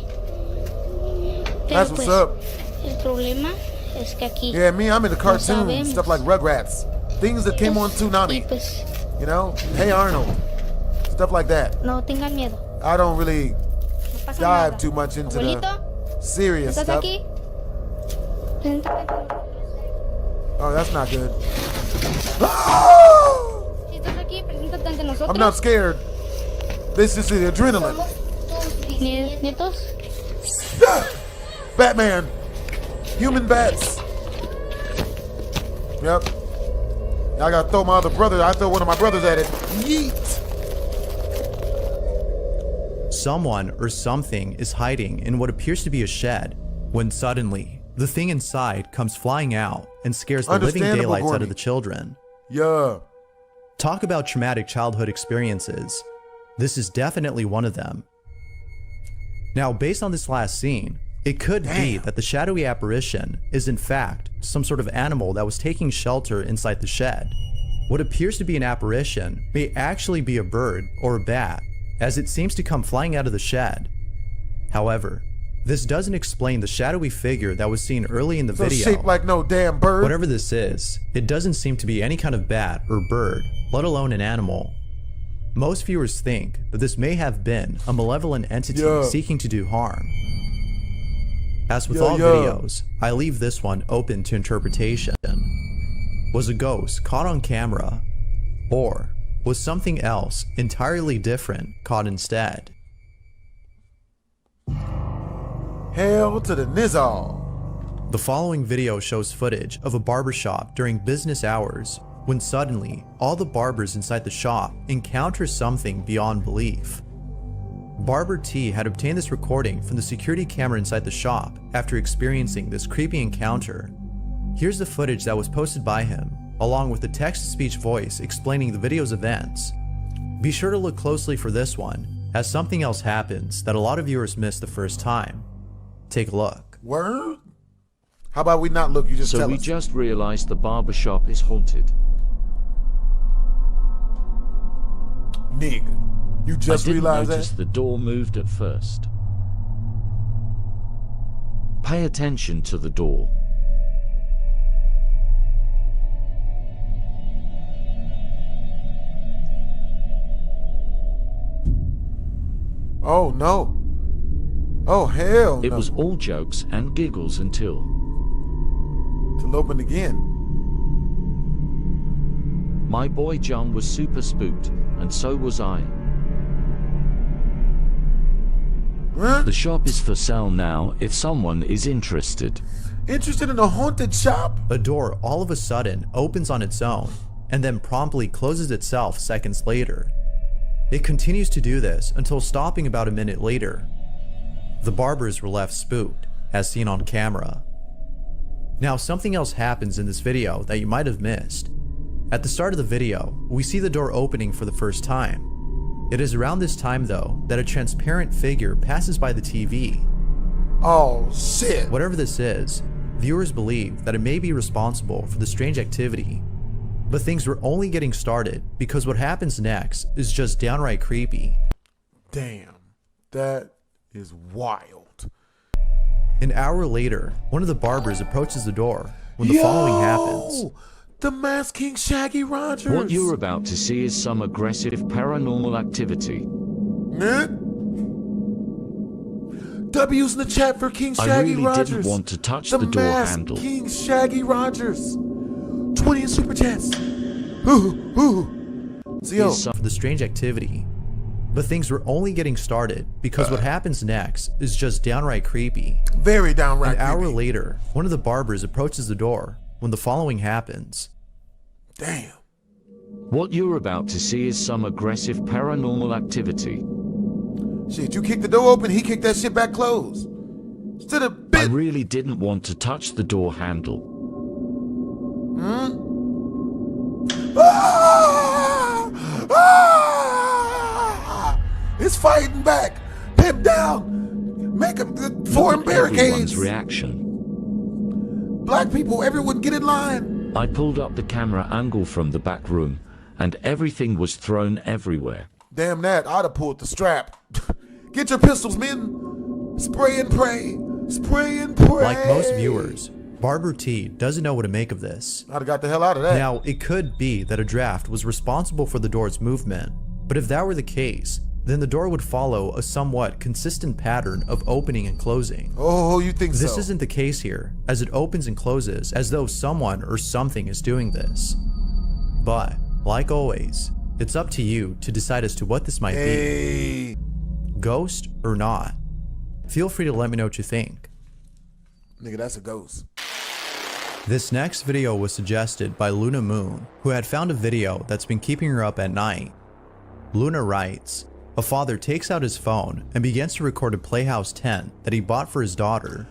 Pero
That's what's up.
El problema es que aquí.
Yeah, me, I'm into
no
cartoons,
sabemos.
stuff like Rugrats. Things that came on Toonami.
Y pues,
You know? Hey Arnold. Stuff like that.
no tengan miedo.
I don't really
No pasa
dive
nada.
too much into
Abuelito,
the serious
¿estás
stuff.
aquí? Preséntate.
Oh, that's not good.
Si estás aquí, preséntate ante nosotros.
I'm not scared. This is the adrenaline.
Nietos.
Batman. Human bats. Yep. I gotta throw my other brother. I throw one of my brothers at it. Yeet.
Someone or something is hiding in what appears to be a shed, when suddenly, the thing inside comes flying out and scares the living
Understandable,
daylights out
Gordy.
of the children.
Yeah.
Talk about traumatic childhood experiences. This is definitely one of them. Now, based on this last scene, it could be that the shadowy apparition is in fact some sort of animal that was taking shelter inside the shed. What appears to be an apparition may actually be a bird or a bat, as it seems to come flying out of the shed. However, this doesn't explain the shadowy figure that was seen early in the
So
video.
shaped like no damn bird.
Whatever this is, it doesn't seem to be any kind of bat or bird, let alone an animal. Most viewers think that this may have been a malevolent entity seeking to do harm. As with all videos, I leave this one open to interpretation. Was a ghost caught on camera? Or was something else entirely different caught instead?
Hell to the nizzle.
The following video shows footage of a barbershop during business hours when suddenly all the barbers inside the shop encounter something beyond belief. Barber T had obtained this recording from the security camera inside the shop after experiencing this creepy encounter. Here's the footage that was posted by him, along with the text-to-speech voice explaining the video's events. Be sure to look closely for this one, as something else happens that a lot of viewers missed the first time. Take a look.
Word? How about we not look, you just
so
tell
we
us.
just realized the barbershop is haunted.
Nigga, you just
I didn't
realized
notice
that?
the door moved at first. Pay attention to the door.
Oh no. Oh hell
It
no.
was all jokes and giggles until
Till open again.
my boy John was super spooked, and so was I.
Huh?
The shop is for sale now if someone is interested.
Interested in a haunted shop?
A door all of a sudden opens on its own and then promptly closes itself seconds later. It continues to do this until stopping about a minute later. The barbers were left spooked, as seen on camera. Now, something else happens in this video that you might have missed. At the start of the video, we see the door opening for the first time. It is around this time, though, that a transparent figure passes by the TV.
Oh, shit.
Whatever this is, viewers believe that it may be responsible for the strange activity. But things were only getting started because what happens next is just downright creepy.
Damn, that is wild.
An hour later, one of the barbers approaches the door when the following happens.
The Masked King Shaggy Rogers.
What you're about to see is some aggressive paranormal activity.
W's in the chat for King Shaggy
I really
Rogers.
didn't want to touch the door handle.
King Shaggy Rogers. 20 in super chats.
Is some of the strange activity. But things were only getting started because what happens next is just downright creepy.
Very downright
creepy. An hour later, one of the barbers approaches the door when the following happens.
Damn.
What you're about to see is some aggressive paranormal activity.
Shit, you kicked the door open, he kicked that shit back closed. Instead of
I really didn't want to touch the door handle.
It's fighting back. Pimp down. Make him form barricades.
Everyone's reaction.
Black people, everyone get in line.
I pulled up the camera angle from the back room, and everything was thrown everywhere.
Damn that, I'd have pulled the strap. Get your pistols, men. Spray and pray. Spray and pray.
Like most viewers, Barber T doesn't know what to make of this.
I'd have got the hell out of that.
Now, it could be that a draft was responsible for the door's movement, but if that were the case, then the door would follow a somewhat consistent pattern of opening and closing.
Oh, you think so?
This isn't the case here, as it opens and closes as though someone or something is doing this. But, like always, it's up to you to decide as to what this might be. Ghost or not. Feel free to let me know what you think.
Nigga, that's a ghost.
This next video was suggested by Luna Moon, who had found a video that's been keeping her up at night. Luna writes, a father takes out his phone and begins to record a Playhouse tent that he bought for his daughter.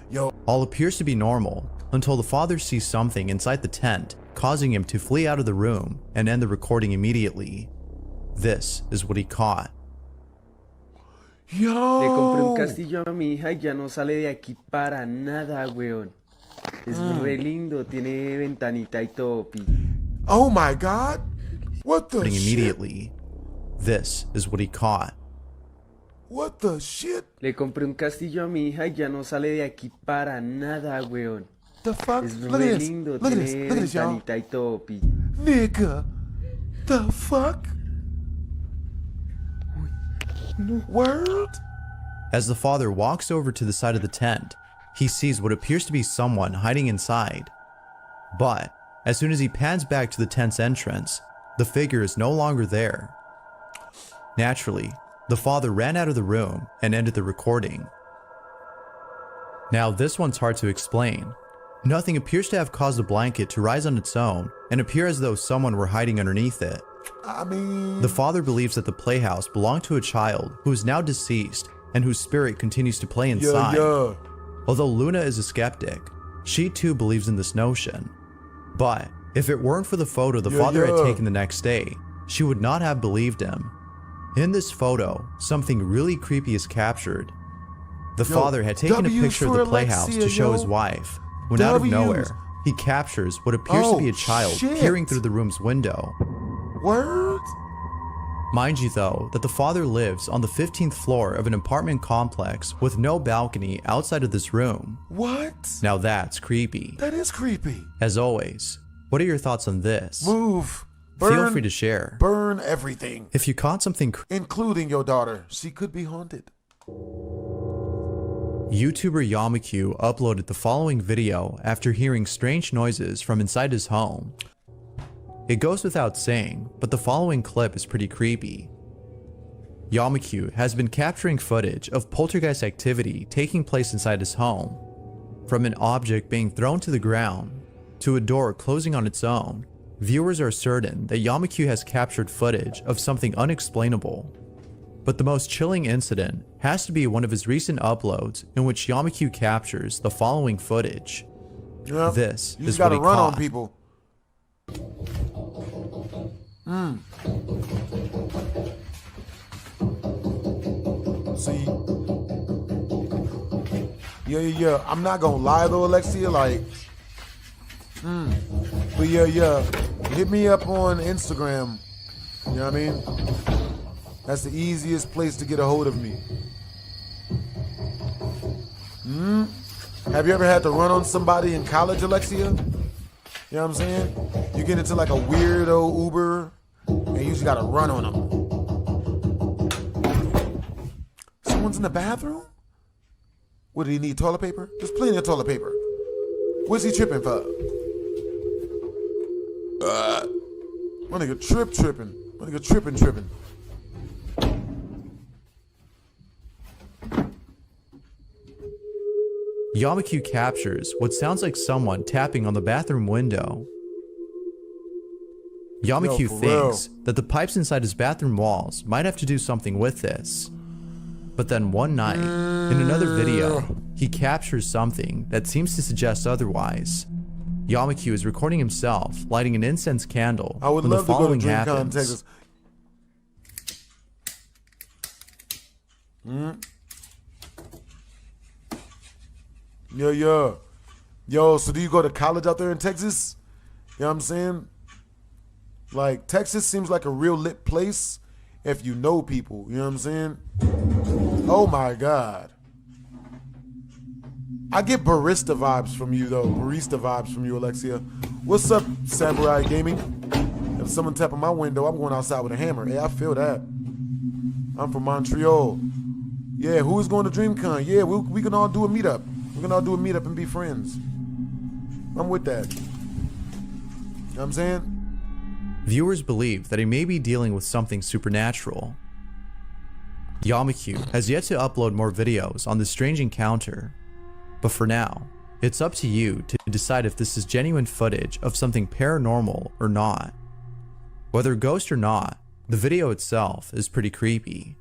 All appears to be normal until the father sees something inside the tent, causing him to flee out of the room and end the recording immediately. This is what he caught.
Yo.
Le compré un castillo a mi hija y ya no sale de aquí para nada, weón. Es re lindo, tiene ventanita y todo.
Oh my God! What the shit?
Immediately. This is what he caught.
What the shit?
Le compré un castillo a mi hija y ya no sale de aquí para nada, weón.
The fuck?
Es
Look at
re
this.
lindo,
Look at
tiene
this. Look at this, y'all.
ventanita y todo.
Nigga. The fuck? Word?
As the father walks over to the side of the tent, he sees what appears to be someone hiding inside. But as soon as he pans back to the tent's entrance, the figure is no longer there. Naturally, the father ran out of the room and ended the recording. Now this one's hard to explain. Nothing appears to have caused the blanket to rise on its own and appear as though someone were hiding underneath it.
I mean...
The father believes that the playhouse belonged to a child who is now deceased and whose spirit continues to play inside. Although Luna is a skeptic, she too believes in this notion. But if it weren't for the photo the father had taken the next day, she would not have believed him. In this photo, something really creepy is captured. The father had taken a picture of the playhouse to show his wife, when out of nowhere, he captures what appears to be a child peering through the room's window.
Word?
Mind you though, that the father lives on the 15th floor of an apartment complex with no balcony outside of this room.
What?
Now that's creepy.
That is creepy.
As always, what are your thoughts on this?
Move.
Feel free to share.
Burn everything.
If you caught something
including your daughter, she could be haunted.
YouTuber Yamaku uploaded the following video after hearing strange noises from inside his home. It goes without saying, but the following clip is pretty creepy. Yamaku has been capturing footage of poltergeist activity taking place inside his home. From an object being thrown to the ground, to a door closing on its own, viewers are certain that Yamaku has captured footage of something unexplainable. But the most chilling incident has to be one of his recent uploads in which Yamaku captures the following footage.
Yep.
This
you
is
gotta
what he
run
caught.
on people. See? Yeah. I'm not gonna lie though, Alexia, like, but yeah. hit me up on Instagram. You know what I mean? That's the easiest place to get a hold of me. Have you ever had to run on somebody in college, Alexia? You know what I'm saying? You get into like a weirdo Uber and you just gotta run on them. Someone's in the bathroom? What, do he need toilet paper? There's plenty of toilet paper. What's he tripping for? My nigga tripping. My nigga tripping.
Yamaku captures what sounds like someone tapping on the bathroom window. Yamaku thinks that the pipes inside his bathroom walls might have to do something with this. But then one night, in another video, he captures something that seems to suggest otherwise. Yamaku is recording himself lighting an incense candle when the following happens.
Texas. Yeah. Yo, so do you go to college out there in Texas? You know what I'm saying? Like, Texas seems like a real lit place if you know people. You know what I'm saying? Oh my God. I get barista vibes from you, though. Barista vibes from you, Alexia. What's up, Samurai Gaming? If someone tapping my window, I'm going outside with a hammer. Hey, I feel that. I'm from Montreal. Yeah, who's going to DreamCon? Yeah, we can all do a meetup. We can all do a meetup and be friends. I'm with that. You know what I'm saying?
Viewers believe that he may be dealing with something supernatural. Yamaku has yet to upload more videos on this strange encounter. But for now, it's up to you to decide if this is genuine footage of something paranormal or not. Whether ghost or not, the video itself is pretty creepy.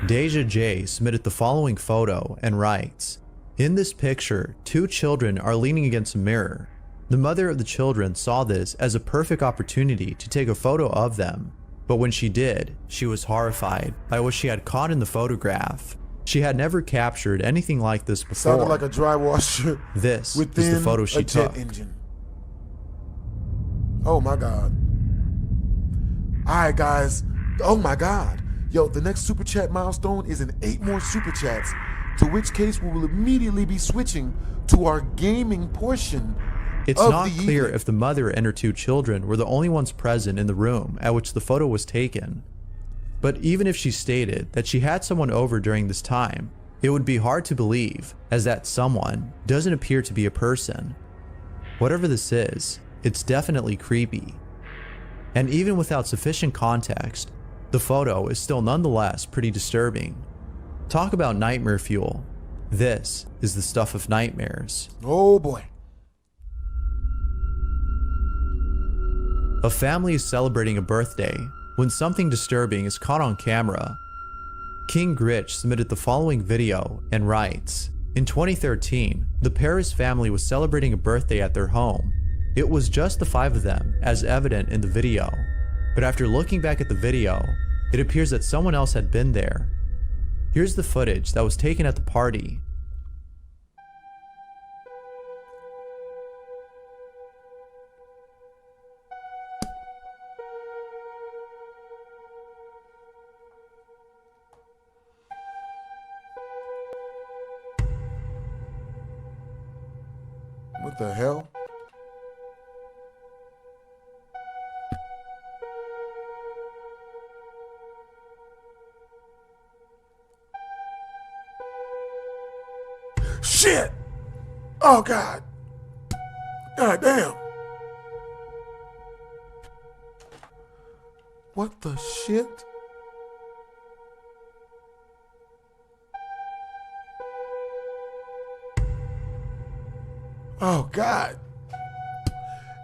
Deja J submitted the following photo and writes, "In this picture, two children are leaning against a mirror. The mother of the children saw this as a perfect opportunity to take a photo of them. But when she did, she was horrified by what she had caught in the photograph. She had never captured anything like this before.
Sounded like a dry washer.
This is the photo she took."
Engine. Oh my God. Alright guys. Oh my God. Yo, the next super chat milestone is in 8 more super chats, to which case we will immediately be switching to our gaming portion.
It's not clear if the mother and her two children were the only ones present in the room at which the photo was taken. But even if she stated that she had someone over during this time, it would be hard to believe, as that someone doesn't appear to be a person. Whatever this is, it's definitely creepy. And even without sufficient context, the photo is still nonetheless pretty disturbing. Talk about nightmare fuel. This is the stuff of nightmares.
Oh boy.
A family is celebrating a birthday when something disturbing is caught on camera. King Gritch submitted the following video and writes, "In 2013, the Paris family was celebrating a birthday at their home. It was just the 5 of them, as evident in the video. But after looking back at the video, it appears that someone else had been there. Here's the footage that was taken at the party."
What the hell? Shit! Oh God! God damn! What the shit? Oh God!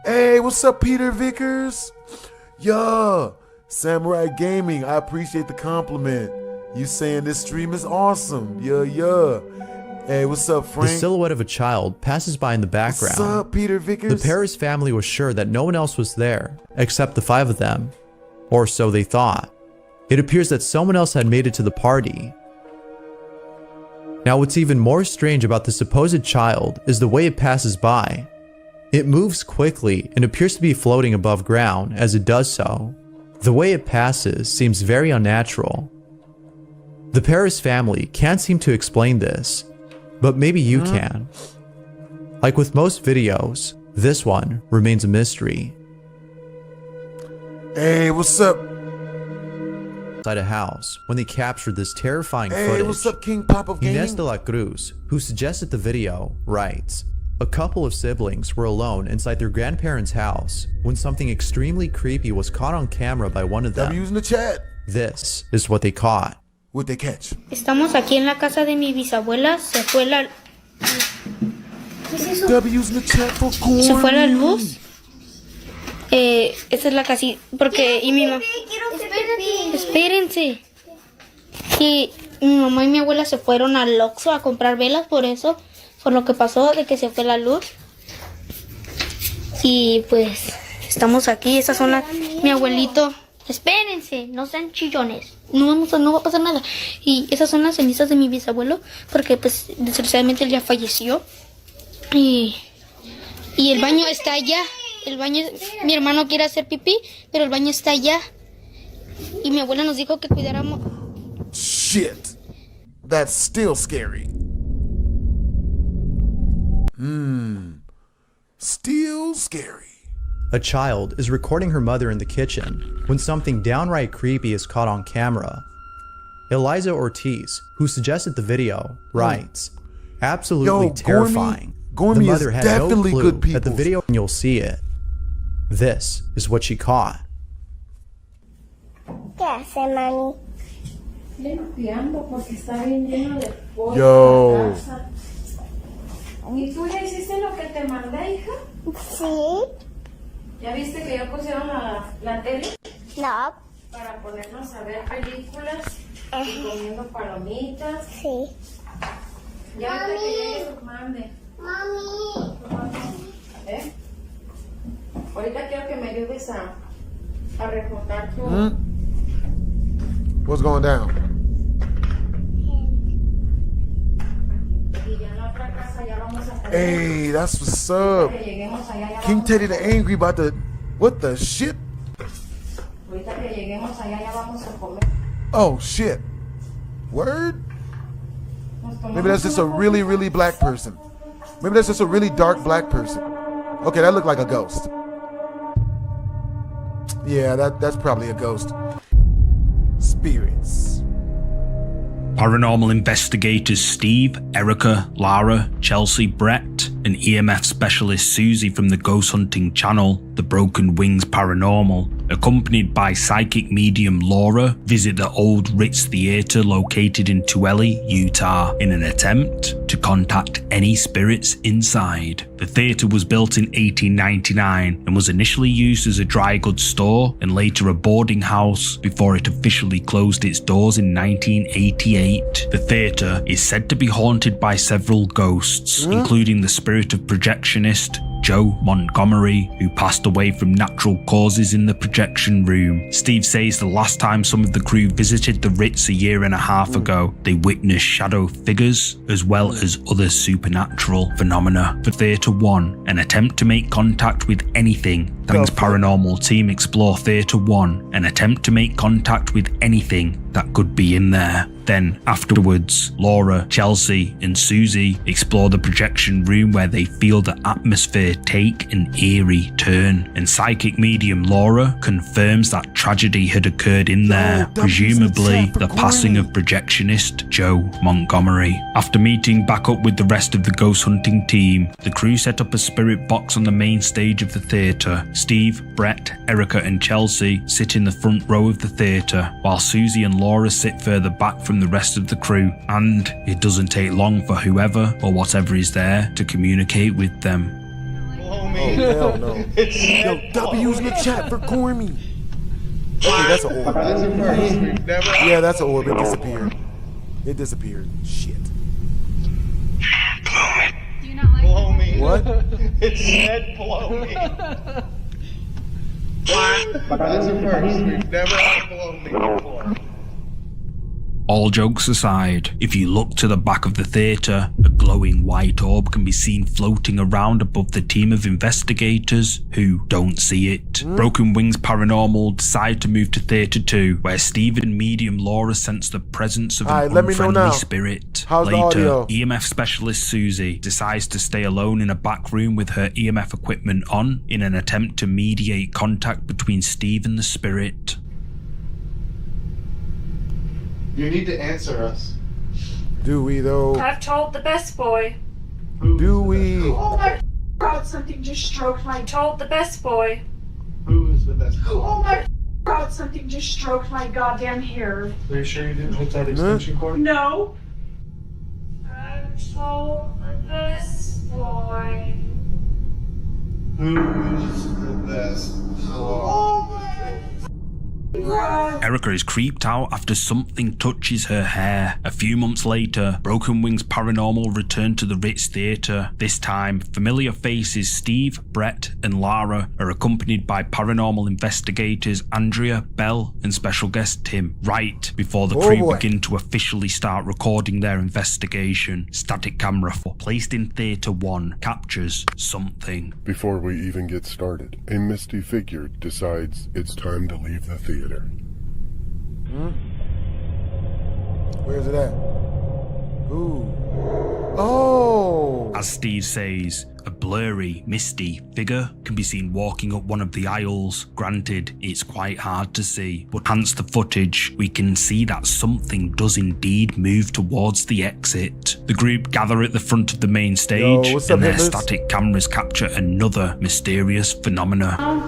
Hey, what's up, Peter Vickers? Yo, Samurai Gaming, I appreciate the compliment. You saying this stream is awesome. Yeah. Hey, what's up, Frank?
The silhouette of a child passes by in the background.
What's up, Peter Vickers?
The Paris family was sure that no one else was there, except the 5 of them. Or so they thought. It appears that someone else had made it to the party. Now what's even more strange about the supposed child is the way it passes by. It moves quickly and appears to be floating above ground as it does so. The way it passes seems very unnatural. The Paris family can't seem to explain this, but maybe you can. Like with most videos, this one remains a mystery.
Hey, what's up?
Inside a house when they captured this terrifying footage.
Hey, what's up, King Pop of Gaming?
Inés de la Cruz, who suggested the video, writes, a couple of siblings were alone inside their grandparents' house when something extremely creepy was caught on camera by one of them.
W in the chat.
This is what they caught.
What'd they catch?
Estamos aquí en la casa de mi bisabuela. Se fue la...
W's in the chat for corn.
Se fue la luz. Esta es la casita. Porque... Y mi mamá... Espérense. Y mi mamá y mi abuela se fueron al Oxxo a comprar velas, por eso, por lo que pasó de que se fue la luz. Y pues estamos aquí. Estas son las... Mi abuelito... Espérense, no sean chillones. No va a pasar nada. Y esas son las cenizas de mi bisabuelo, porque pues desgraciadamente él ya falleció. Y el baño está allá. El baño, mi hermano quiere hacer pipí, pero el baño está allá. Y mi abuela nos dijo que cuidáramos.
Shit. That's still scary. Still scary.
A child is recording her mother in the kitchen when something downright creepy is caught on camera. Eliza Ortiz, who suggested the video, writes, absolutely terrifying.
Gormy
the mother
is
had
definitely
no clue
good people.
that the video and you'll see it. This is what she caught.
¿Qué hace, mami?
Limpiando porque está bien lleno de polvo.
Yo.
La casa. ¿Y tú ya hiciste lo que te mandé, hija?
Sí.
¿Ya viste que ya pusieron la tele?
No.
Para ponernos a ver películas y comiendo palomitas.
Sí.
Ya ahorita que llegue tu mande.
Mami.
¿Eh? Ahorita quiero que me ayudes a reportar tu...
What's going down?
Y ya en la otra casa ya vamos a...
Hey, that's what's up. King Teddy the Angry about the... What the shit?
Ahorita que lleguemos allá ya vamos a comer.
Oh, shit. Word? Maybe that's just a really, really black person. Maybe that's just a really dark black person. Okay, that looked like a ghost. Yeah, that's probably a ghost. Spirits.
Paranormal investigators Steve, Erica, Lara, Chelsea, Brett, and EMF specialist Susie from the ghost hunting channel, The Broken Wings Paranormal, accompanied by psychic medium Laura, visit the old Ritz Theatre located in Tuele, Utah, in an attempt to contact any spirits inside. The theatre was built in 1899 and was initially used as a dry goods store and later a boarding house before it officially closed its doors in 1988. The theatre is said to be haunted by several ghosts, including the spirit of projectionist Joe Montgomery, who passed away from natural causes in the projection room. Steve says the last time some of the crew visited the Ritz a year and a half ago, they witnessed shadow figures as well as other supernatural phenomena. For Theatre 1, an attempt to make contact with anything. Things Paranormal team explore Theatre 1, an attempt to make contact with anything that could be in there. Then, afterwards, Laura, Chelsea, and Susie explore the projection room where they feel the atmosphere take an eerie turn, and psychic medium Laura confirms that tragedy had occurred in there, presumably the passing of projectionist Joe Montgomery. After meeting back up with the rest of the ghost hunting team, the crew set up a spirit box on the main stage of the theatre. Steve, Brett, Erica, and Chelsea sit in the front row of the theatre, while Susie and Laura sit further back from the rest of the crew, and it doesn't take long for whoever or whatever is there to communicate with them.
Oh, hell no. Yo, W's in the chat for Gormy. Okay, that's an orb. Yeah, that's an orb. It disappeared. It disappeared. Shit.
Blow me. Do you not like blow me?
What?
It said blow me. That's a first. We've never had blow me before.
all jokes aside, if you look to the back of the theatre, a glowing white orb can be seen floating around above the team of investigators who don't see it. Broken Wings Paranormal decide to move to Theatre 2, where Steve and medium Laura sense the presence of an unfriendly spirit. Later, EMF specialist Susie decides to stay alone in a back room with her EMF equipment on in an attempt to mediate contact between Steve and the spirit.
You need to answer us. Do we though?
I've told the best boy.
Do we?
Oh my God, something just stroked my... Told the best boy.
Who is the best boy?
Oh my God, something just stroked my goddamn hair.
Are you sure you didn't hook that extension cord?
No. I've told the best boy.
Who is the best boy?
Oh my God.
Erica is creeped out after something touches her hair. A few months later, Broken Wings Paranormal return to the Ritz Theatre. This time, familiar faces Steve, Brett, and Lara are accompanied by paranormal investigators Andrea, Belle, and special guest Tim, right before the crew begin to officially start recording their investigation. Static camera placed in Theatre 1 captures something.
Before we even get started, a misty figure decides it's time to leave the theater.
Where's it at? Ooh. Oh!
As Steve says, a blurry, misty figure can be seen walking up one of the aisles. Granted, it's quite hard to see, but hence the footage, we can see that something does indeed move towards the exit. The group gather at the front of the main stage, and their static cameras capture another mysterious phenomena.
I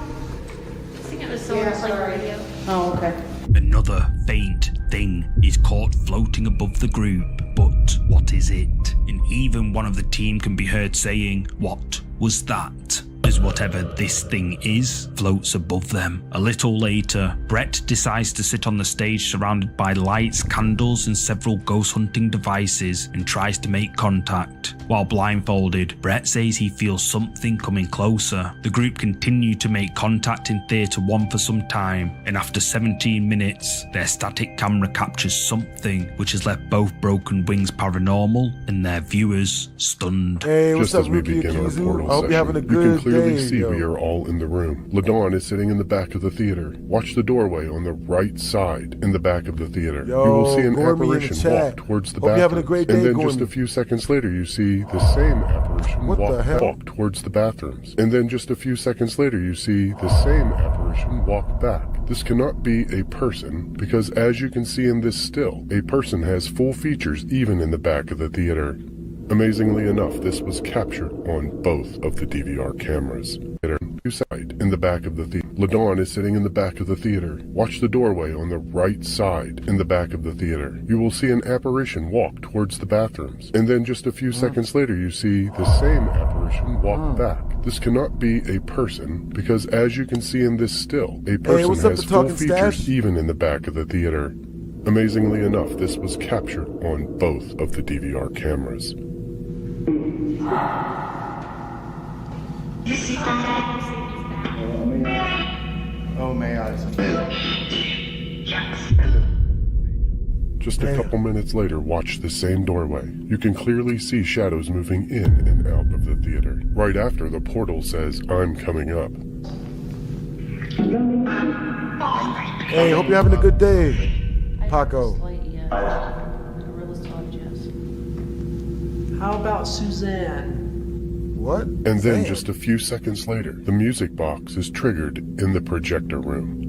think it was someone playing radio. Oh, okay.
Another faint thing is caught floating above the group, but what is it? And even one of the team can be heard saying, "What was that?" As whatever this thing is floats above them. A little later, Brett decides to sit on the stage surrounded by lights, candles, and several ghost hunting devices and tries to make contact. While blindfolded, Brett says he feels something coming closer. The group continue to make contact in Theatre 1 for some time, and after 17 minutes, their static camera captures something which has left both Broken Wings Paranormal and their viewers stunned.
Hey, what's
Just
up,
as we
Rookie
begin our
Akizu?
portal
I hope you're having a
session,
good
you can clearly
day,
see
yo.
we are all in the room. LaDawn is sitting in the back of the theater. Watch the doorway on the right side in the back of the theater.
Yo,
you will see an
Gormy in the
apparition
chat.
walk towards the
Hope you're having a
bathroom.
great day,
And then just
Gormy.
a few seconds later, you see the same apparition walk towards the bathrooms. And then just a few seconds later, you see the same apparition walk back. This cannot be a person, because as you can see in this still, a person has full features even in the back of the theater. Amazingly enough, this was captured on both of the DVR cameras. In the back of the theater. LaDawn is sitting in the back of the theater. Watch the doorway on the right side in the back of the theater. You will see an apparition walk towards the bathrooms. And then just a few seconds later, you see the same apparition walk back. This cannot be a person, because as you can see in this still, a person has full features even in the back of the theater. Amazingly enough, this was captured on both of the DVR cameras.
Oh, may I?
Just a couple minutes later, watch the same doorway. You can clearly see shadows moving in and out of the theater. Right after, the portal says, "I'm coming up."
Hey, hope you're having a good day, Paco.
How about Suzanne?
What?
And then just a few seconds later, the music box is triggered in the projector room.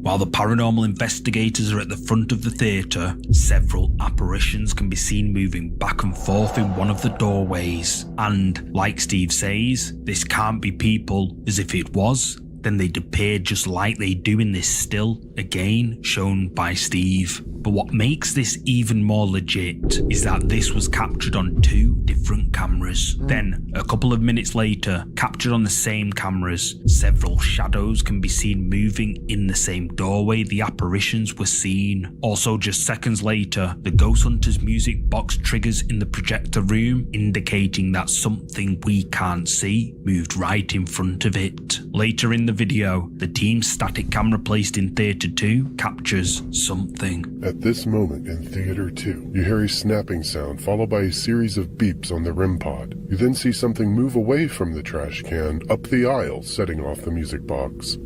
While the paranormal investigators are at the front of the theatre, several apparitions can be seen moving back and forth in one of the doorways. And, like Steve says, this can't be people, as if it was, then they'd appear just like they do in this still, again shown by Steve. But what makes this even more legit is that this was captured on 2 different cameras. Then, a couple of minutes later, captured on the same cameras, several shadows can be seen moving in the same doorway the apparitions were seen. Also, just seconds later, the Ghost Hunter's music box triggers in the projector room, indicating that something we can't see moved right in front of it. Later in the video, the team's static camera placed in Theatre 2 captures something.
At this moment in Theater 2, you hear a snapping sound followed by a series of beeps on the REM pod. You then see something move away from the trash can up the aisle, setting off the music box.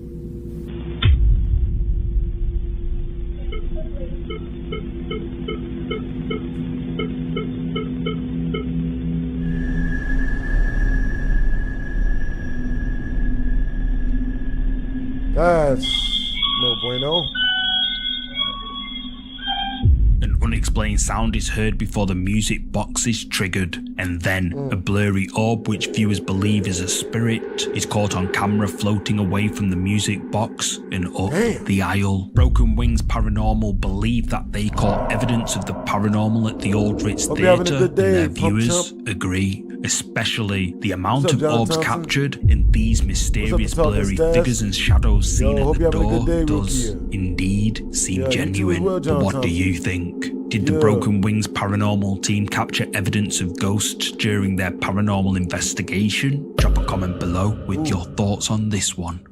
That's no bueno.
An unexplained sound is heard before the music box is triggered, and then a blurry orb which viewers believe is a spirit is caught on camera floating away from the music box and up the aisle. Broken Wings Paranormal believe that they caught evidence of the paranormal at the Old Ritz Theatre, and their viewers agree. Especially the amount of orbs captured and these mysterious blurry figures and shadows seen at the door does indeed seem genuine. But what do you think? Did the Broken Wings Paranormal team capture evidence of ghosts during their paranormal investigation? Drop a comment below with your thoughts on this one.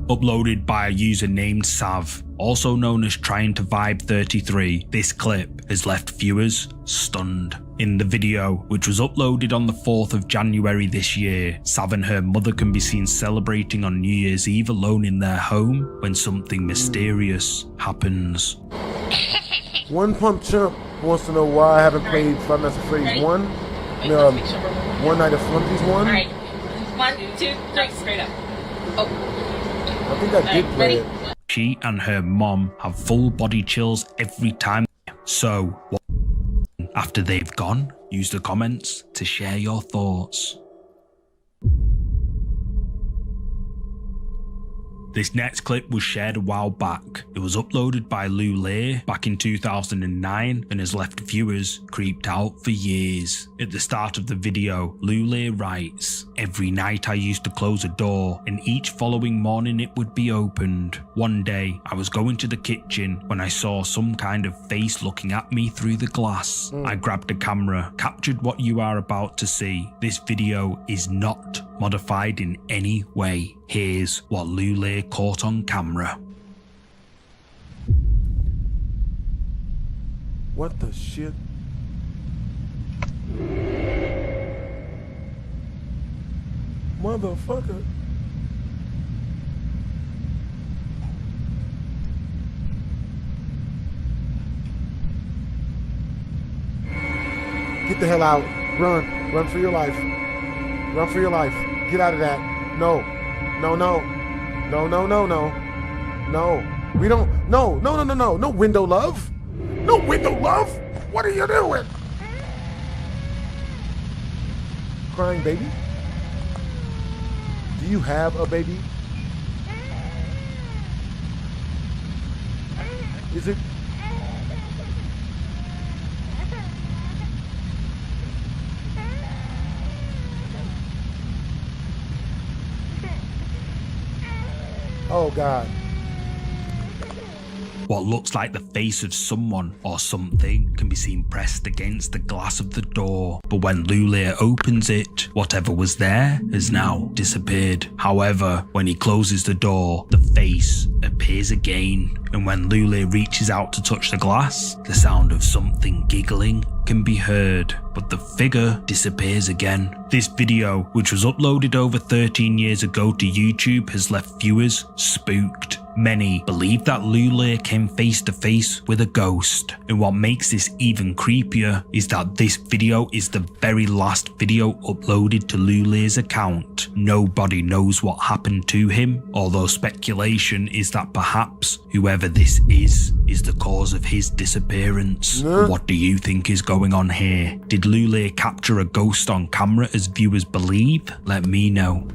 Uploaded by a user named Sav, also known as Trying to Vibe 33, this clip has left viewers stunned. In the video, which was uploaded on the 4th of January this year, Sav and her mother can be seen celebrating on New Year's Eve alone in their home when something mysterious happens.
One Pump Chump wants to know why I haven't played Five Nights at Freddy's 1. One Night at Flumpy's 1.
Alright, 1, 2, 3, straight up. Oh.
I think I did play it.
She and her mom have full body chills every time. So, what after they've gone? Use the comments to share your thoughts. This next clip was shared a while back. It was uploaded by Lulay back in 2009 and has left viewers creeped out for years. At the start of the video, Lulay writes, "Every night I used to close a door and each following morning it would be opened. One day I was going to the kitchen when I saw some kind of face looking at me through the glass. I grabbed a camera, captured what you are about to see. This video is not modified in any way. Here's what Lulay caught on camera."
What the shit? Motherfucker. Get the hell out. Run. Run for your life. Run for your life. Get out of that. No. No, no. No, no, no, no. No. We don't. No, no, no, no, no. No window love. No window love. What are you doing? Crying baby? Do you have a baby? Is it? Oh God.
What looks like the face of someone or something can be seen pressed against the glass of the door, but when Lulay opens it, whatever was there has now disappeared. However, when he closes the door, the face appears again, and when Lulay reaches out to touch the glass, the sound of something giggling can be heard, but the figure disappears again. This video, which was uploaded over 13 years ago to YouTube, has left viewers spooked. Many believe that Lulay came face to face with a ghost, and what makes this even creepier is that this video is the very last video uploaded to Lulay's account. Nobody knows what happened to him, although speculation is that perhaps whoever this is the cause of his disappearance. What do you think is going on here? Did Lulay capture a ghost on camera as viewers believe? Let me know.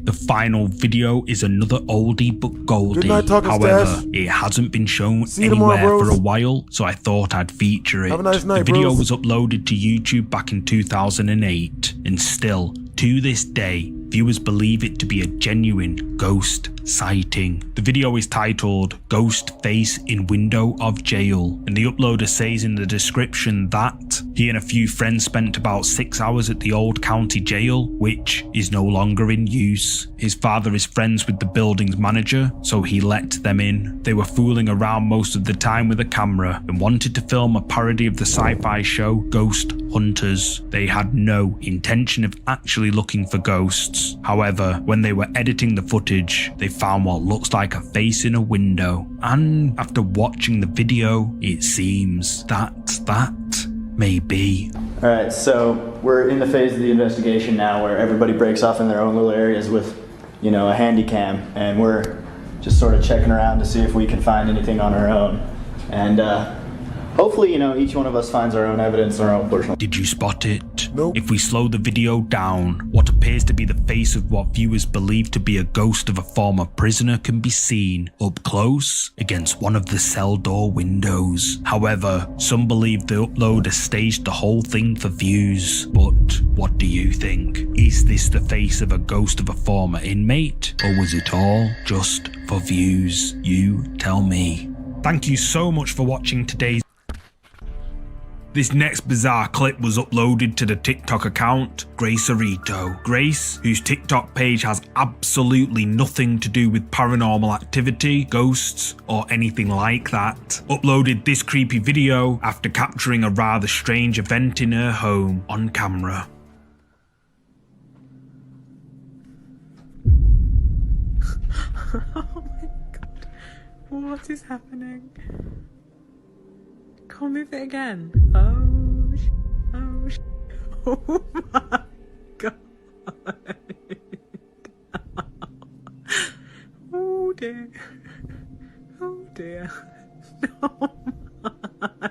The final video is another oldie but goldie. However, it hasn't been shown anywhere for a while, so I thought I'd feature it.
Have a nice night,
the video
bros.
was uploaded to YouTube back in 2008, and still, to this day, viewers believe it to be a genuine ghost sighting. The video is titled Ghost Face in Window of Jail, and the uploader says in the description that he and a few friends spent about 6 hours at the old county jail, which is no longer in use. His father is friends with the building's manager, so he let them in. They were fooling around most of the time with a camera and wanted to film a parody of the sci-fi show Ghost Hunters. They had no intention of actually looking for ghosts. However, when they were editing the footage, they found what looks like a face in a window. And after watching the video, it seems that may be.
Alright, so we're in the phase of the investigation now where everybody breaks off in their own little areas with, you know, a handy cam, and we're just sort of checking around to see if we can find anything on our own. And hopefully, you know, each one of us finds our own evidence, our own personal.
Did you spot it? Nope. If we slow the video down, what appears to be the face of what viewers believe to be a ghost of a former prisoner can be seen up close against one of the cell door windows. However, some believe the uploader staged the whole thing for views. But what do you think? Is this the face of a ghost of a former inmate? Or was it all just for views? You tell me. Thank you so much for watching today's. This next bizarre clip was uploaded to the TikTok account Grace Arito. Grace, whose TikTok page has absolutely nothing to do with paranormal activity, ghosts, or anything like that, uploaded this creepy video after capturing a rather strange event in her home on camera.
Oh my god, what is happening? Can't move it again. Oh my god. Oh dear. Oh dear. Oh my.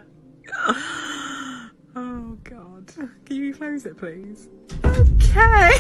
Oh god. Can you close it, please? Okay.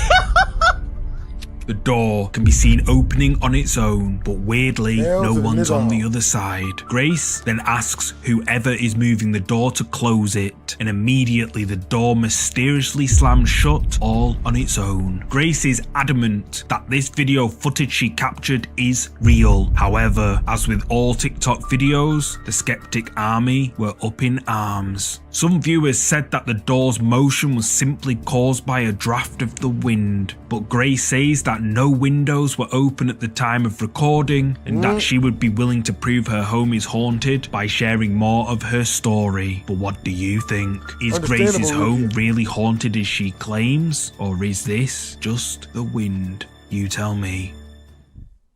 The door can be seen opening on its own, but weirdly, no one's on the other side. Grace then asks whoever is moving the door to close it, and immediately the door mysteriously slams shut all on its own. Grace is adamant that this video footage she captured is real. However, as with all TikTok videos, the skeptic army were up in arms. Some viewers said that the door's motion was simply caused by a draft of the wind, but Grace says that no windows were open at the time of recording, and that she would be willing to prove her home is haunted by sharing more of her story. But what do you think? Is Grace's home really haunted as she claims, or is this just the wind? You tell me.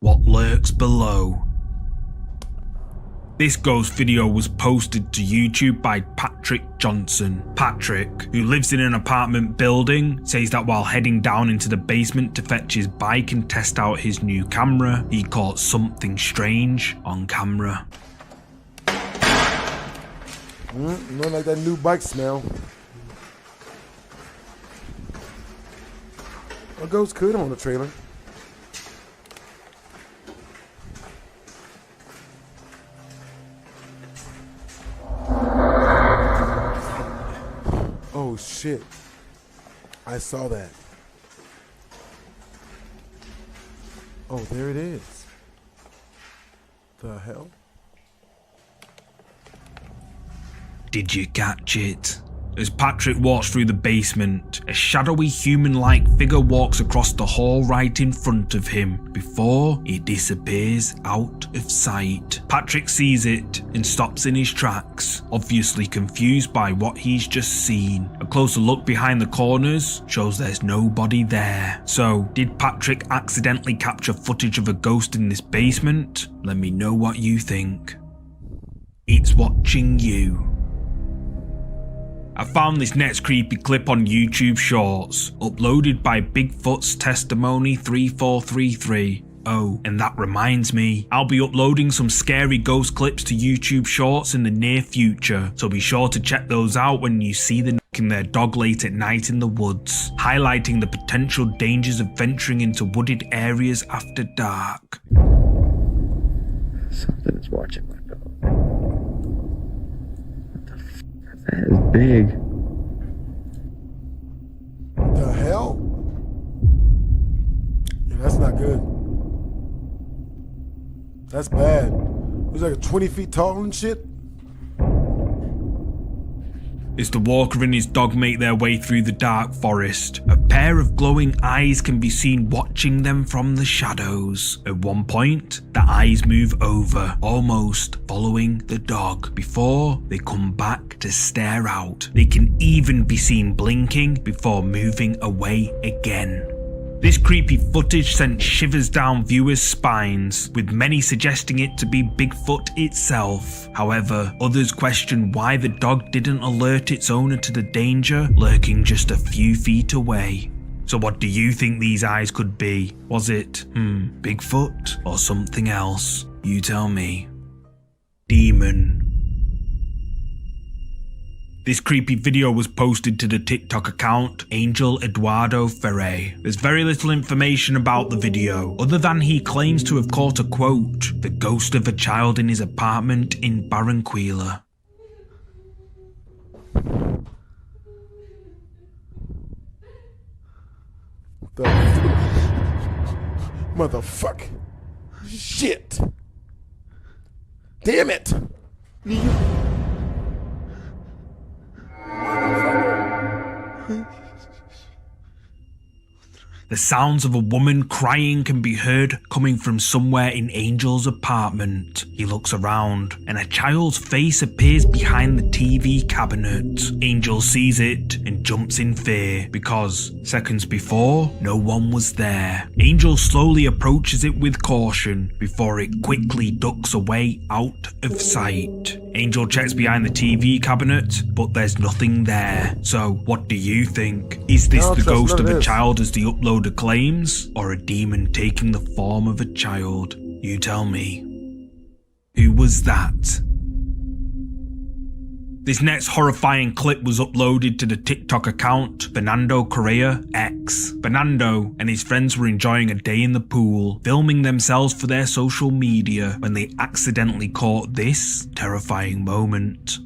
What lurks below? This ghost video was posted to YouTube by Patrick Johnson. Patrick, who lives in an apartment building, says that while heading down into the basement to fetch his bike and test out his new camera, he caught something strange on camera.
Not like that new bike smell. A ghost could on the trailer. Oh shit. I saw that. Oh, there it is. The hell?
Did you catch it? As Patrick walks through the basement, a shadowy human-like figure walks across the hall right in front of him before it disappears out of sight. Patrick sees it and stops in his tracks, obviously confused by what he's just seen. A closer look behind the corners shows there's nobody there. So, did Patrick accidentally capture footage of a ghost in this basement? Let me know what you think. It's watching you. I found this next creepy clip on YouTube Shorts, uploaded by Bigfoot's Testimony 3433. Oh, and that reminds me, I'll be uploading some scary ghost clips to YouTube Shorts in the near future, so be sure to check those out when you see them walking their dog late at night in the woods, highlighting the potential dangers of venturing into wooded areas after dark.
Something's watching my dog. That is big.
The hell? Yeah, that's not good. That's bad. He's like 20 feet tall and shit.
As the walker and his dog make their way through the dark forest, a pair of glowing eyes can be seen watching them from the shadows. At one point, the eyes move over, almost following the dog, before they come back to stare out. They can even be seen blinking before moving away again. This creepy footage sent shivers down viewers' spines, with many suggesting it to be Bigfoot itself. However, others question why the dog didn't alert its owner to the danger lurking just a few feet away. So what do you think these eyes could be? Was it, Bigfoot or something else? You tell me. Demon. This creepy video was posted to the TikTok account Angel Eduardo Ferre. There's very little information about the video, other than he claims to have caught a quote, the ghost of a child in his apartment in Barranquilla.
Motherfuck. Shit. Damn it.
The sounds of a woman crying can be heard coming from somewhere in Angel's apartment. He looks around, and a child's face appears behind the TV cabinet. Angel sees it and jumps in fear, because seconds before, no one was there. Angel slowly approaches it with caution, before it quickly ducks away out of sight. Angel checks behind the TV cabinet, but there's nothing there. So, what do you think? Is this the ghost of a child as the uploader claims, or a demon taking the form of a child? You tell me. Who was that? This next horrifying clip was uploaded to the TikTok account Fernando Correa X. Fernando and his friends were enjoying a day in the pool, filming themselves for their social media when they accidentally caught this terrifying moment.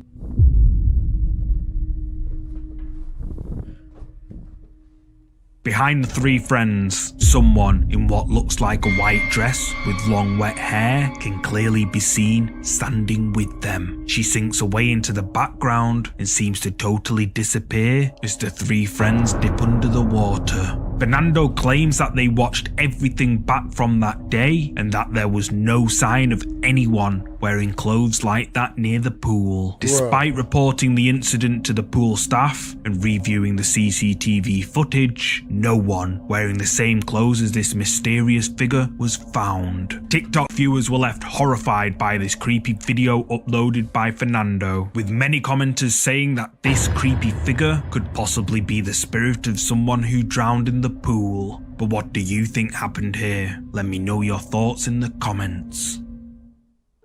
Behind the three friends, someone in what looks like a white dress with long wet hair can clearly be seen standing with them. She sinks away into the background and seems to totally disappear as the three friends dip under the water. Fernando claims that they watched everything back from that day and that there was no sign of anyone wearing clothes like that near the pool. Despite reporting the incident to the pool staff and reviewing the CCTV footage, no one wearing the same clothes as this mysterious figure was found. TikTok viewers were left horrified by this creepy video uploaded by Fernando, with many commenters saying that this creepy figure could possibly be the spirit of someone who drowned in the pool. But what do you think happened here? Let me know your thoughts in the comments.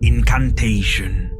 Incantation.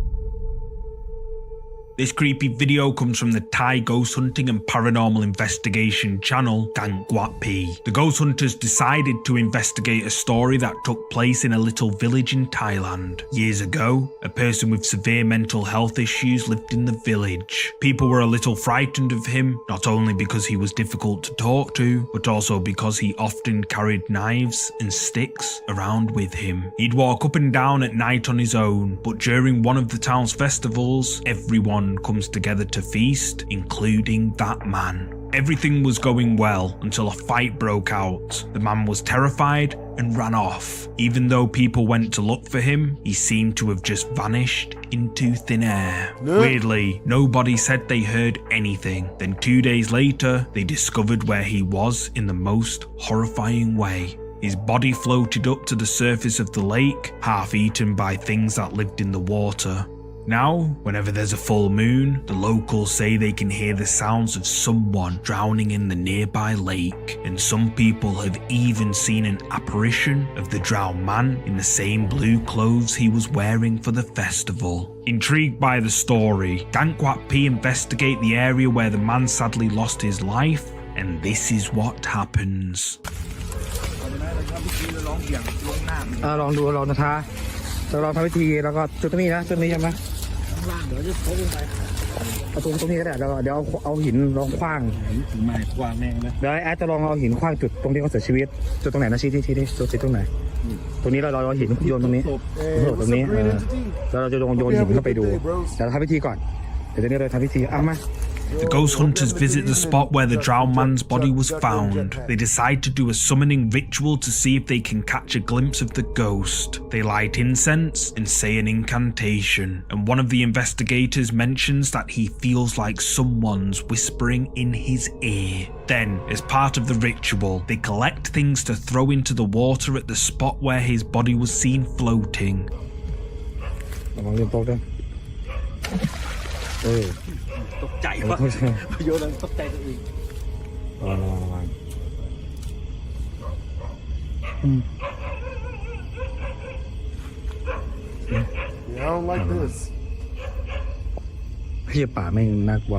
This creepy video comes from the Thai ghost hunting and paranormal investigation channel Gang Quat P. The ghost hunters decided to investigate a story that took place in a little village in Thailand. Years ago, a person with severe mental health issues lived in the village. People were a little frightened of him, not only because he was difficult to talk to, but also because he often carried knives and sticks around with him. He'd walk up and down at night on his own, but during one of the town's festivals, everyone comes together to feast, including that man. Everything was going well until a fight broke out. The man was terrified and ran off. Even though people went to look for him, he seemed to have just vanished into thin air. Weirdly, nobody said they heard anything. Then 2 days later, they discovered where he was in the most horrifying way. His body floated up to the surface of the lake, half eaten by things that lived in the water. Now, whenever there's a full moon, the locals say they can hear the sounds of someone drowning in the nearby lake, and some people have even seen an apparition of the drowned man in the same blue clothes he was wearing for the festival. Intrigued by the story, Gang Quat P investigate the area where the man sadly lost his life, and this is what happens.
ลองดูลองนะคะจะลองทำวิธีแล้วก็จุดตรงนี้นะจุดนี้ใช่ไหมข้างล่างเดี๋ยวจะโค้งลงไปเอาตรงนี้ก็ได้เดี๋ยวเอาหินลองขว้างถึงไม้ขว้างแม่งนะเดี๋ยวไอ้จะลองเอาหินขว้างจุดตรงที่เขาเสียชีวิตจุดตรงไหนนะชี้จุดตรงไหน ตรงนี้เราหินโยนตรงนี้ตรงนี้แล้วเราจะโยนหินเข้าไปดูแต่ทำพิธีก่อนเดี๋ยวนี้เราทำพิธีมา
The ghost hunters visit the spot where the drowned man's body was found. They decide to do a summoning ritual to see if they can catch a glimpse of the ghost. They light incense and say an incantation, and one of the investigators mentions that he feels like someone's whispering in his ear. Then, as part of the ritual, they collect things to throw into the water at the spot where his body was seen floating.
I don't like this.
เฮียป่าแม่งน่ากลัว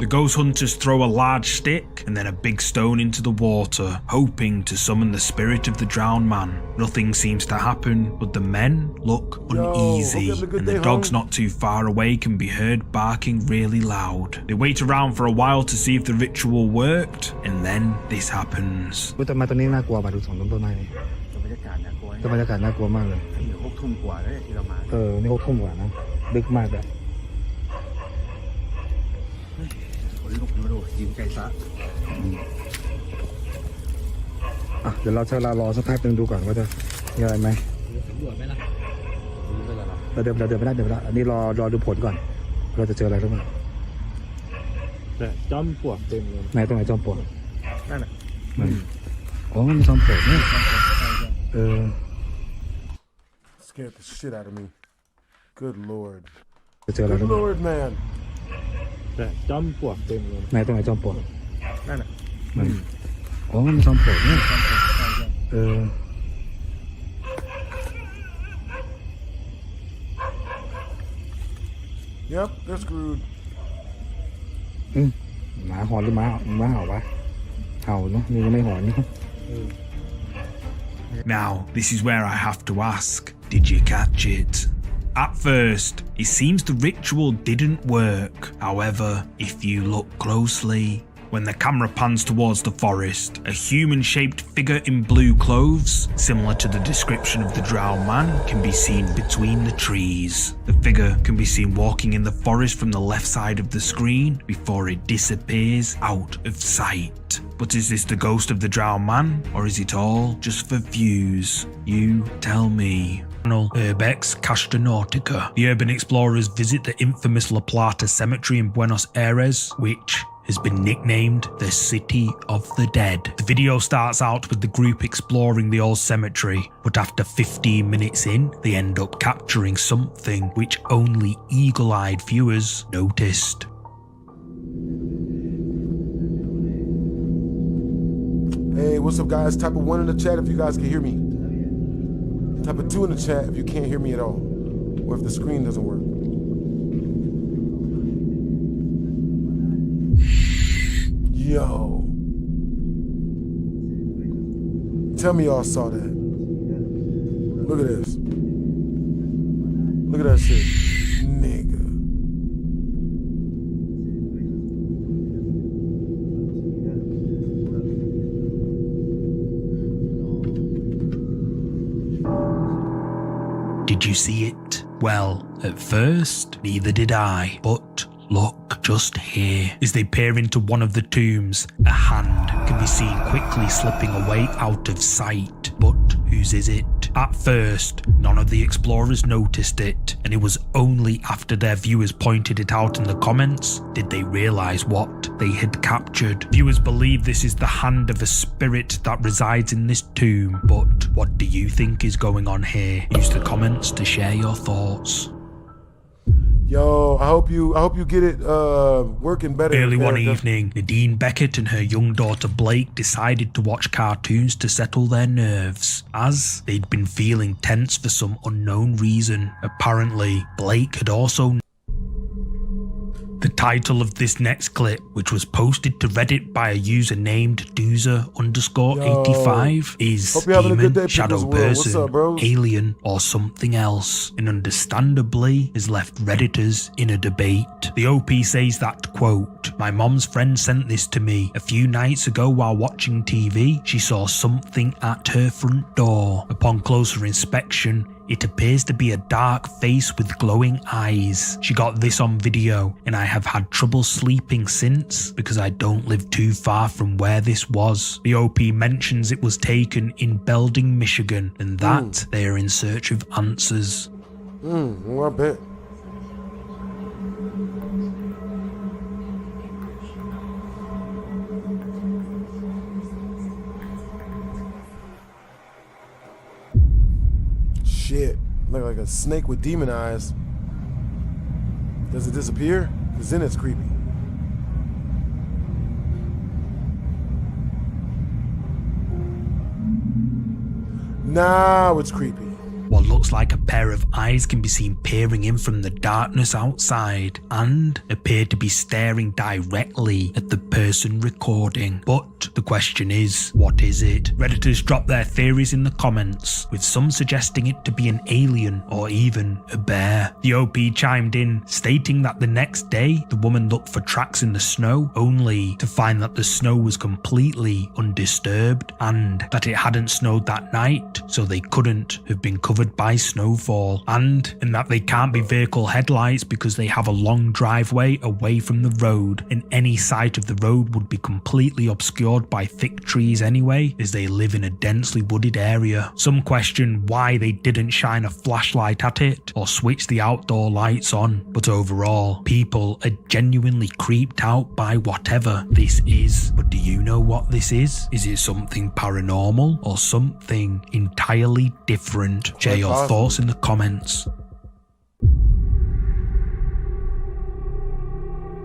The ghost hunters throw a large stick and then a big stone into the water, hoping to summon the spirit of the drowned man. Nothing seems to happen, but the men look uneasy, and the dogs not too far away can be heard barking really loud. They wait around for a while to see if the ritual worked, and then this happens.
ต้นไม้ต้นนี้น่ากลัวป่ะดูสองต้นไม้นี่บรรยากาศน่ากลัวมากเลย6 ทุ่มกว่าแล้วที่เรามานี่6 ทุ่มกว่านะดึกมากเลยยิงไก่ซะเดี๋ยวเราจะรอสักพักนึงดูก่อนว่าจะมีอะไรไหมเราเดินไม่ได้อันนี้รอดูผลก่อนเราจะเจออะไรหรือเปล่าแต่จอมปลวกเต็มเลยไหนตรงไหนจอมปลวกนั่นแหละอ๋อมันจอมปลวกเนี่ย
Scared the shit out of me. Good lord.
จะเจออะไรหรือ
Good
เปล่า
lord, man.
แต่จอมปลวกเต็มเลยไหนตรงไหนจอมปลวกนั่นแหละอ๋อมันจอมปลวกเนี่ย
Yep, they're screwed.
หมาหอนหรือหมาเห่าวะเห่าเนาะนี่ยังไม่หอนนี่
Now, this is where I have to ask, did you catch it? At first, it seems the ritual didn't work. However, if you look closely, when the camera pans towards the forest, a human-shaped figure in blue clothes, similar to the description of the drowned man, can be seen between the trees. The figure can be seen walking in the forest from the left side of the screen before it disappears out of sight. But is this the ghost of the drowned man, or is it all just for views? You tell me. Urbex Casta Nautica. The urban explorers visit the infamous La Plata Cemetery in Buenos Aires, which has been nicknamed the City of the Dead. The video starts out with the group exploring the old cemetery, but after 15 minutes in, they end up capturing something which only eagle-eyed viewers noticed.
Hey, what's up, guys? Type of 1 in the chat if you guys can hear me. Type of 2 in the chat if you can't hear me at all, or if the screen doesn't work. Yo. Tell me y'all saw that. Look at this. Look at that shit. Nigga.
Did you see it? Well, at first, neither did I, but look just here. As they peer into one of the tombs, a hand can be seen quickly slipping away out of sight. But whose is it? At first, none of the explorers noticed it, and it was only after their viewers pointed it out in the comments did they realize what they had captured. Viewers believe this is the hand of a spirit that resides in this tomb, but what do you think is going on here? Use the comments to share your thoughts.
Yo, I hope you get it working better.
Early one evening, Nadine Beckett and her young daughter Blake decided to watch cartoons to settle their nerves, as they'd been feeling tense for some unknown reason. Apparently, Blake had also... The title of this next clip, which was posted to Reddit by a user named Doozer_85, is Demon, Shadow Person, Alien, or something else, and understandably has left Redditors in a debate. The OP says that, quote, "My mom's friend sent this to me a few nights ago while watching TV. She saw something at her front door. Upon closer inspection, it appears to be a dark face with glowing eyes. She got this on video, and I have had trouble sleeping since because I don't live too far from where this was." The OP mentions it was taken in Belding, Michigan, and that they are in search of answers.
Well, I bet. Shit, look like a snake with demon eyes. Does it disappear? Because then it's creepy. Now it's creepy.
What looks like a pair of eyes can be seen peering in from the darkness outside and appear to be staring directly at the person recording. But the question is, what is it? Redditors dropped their theories in the comments, with some suggesting it to be an alien or even a bear. The OP chimed in, stating that the next day the woman looked for tracks in the snow, only to find that the snow was completely undisturbed and that it hadn't snowed that night, so they couldn't have been covered by snowfall, and that they can't be vehicle headlights because they have a long driveway away from the road, and any sight of the road would be completely obscured by thick trees anyway, as they live in a densely wooded area. Some question why they didn't shine a flashlight at it or switch the outdoor lights on, but overall, people are genuinely creeped out by whatever this is. But do you know what this is? Is it something paranormal or something entirely different? Share your thoughts in the comments.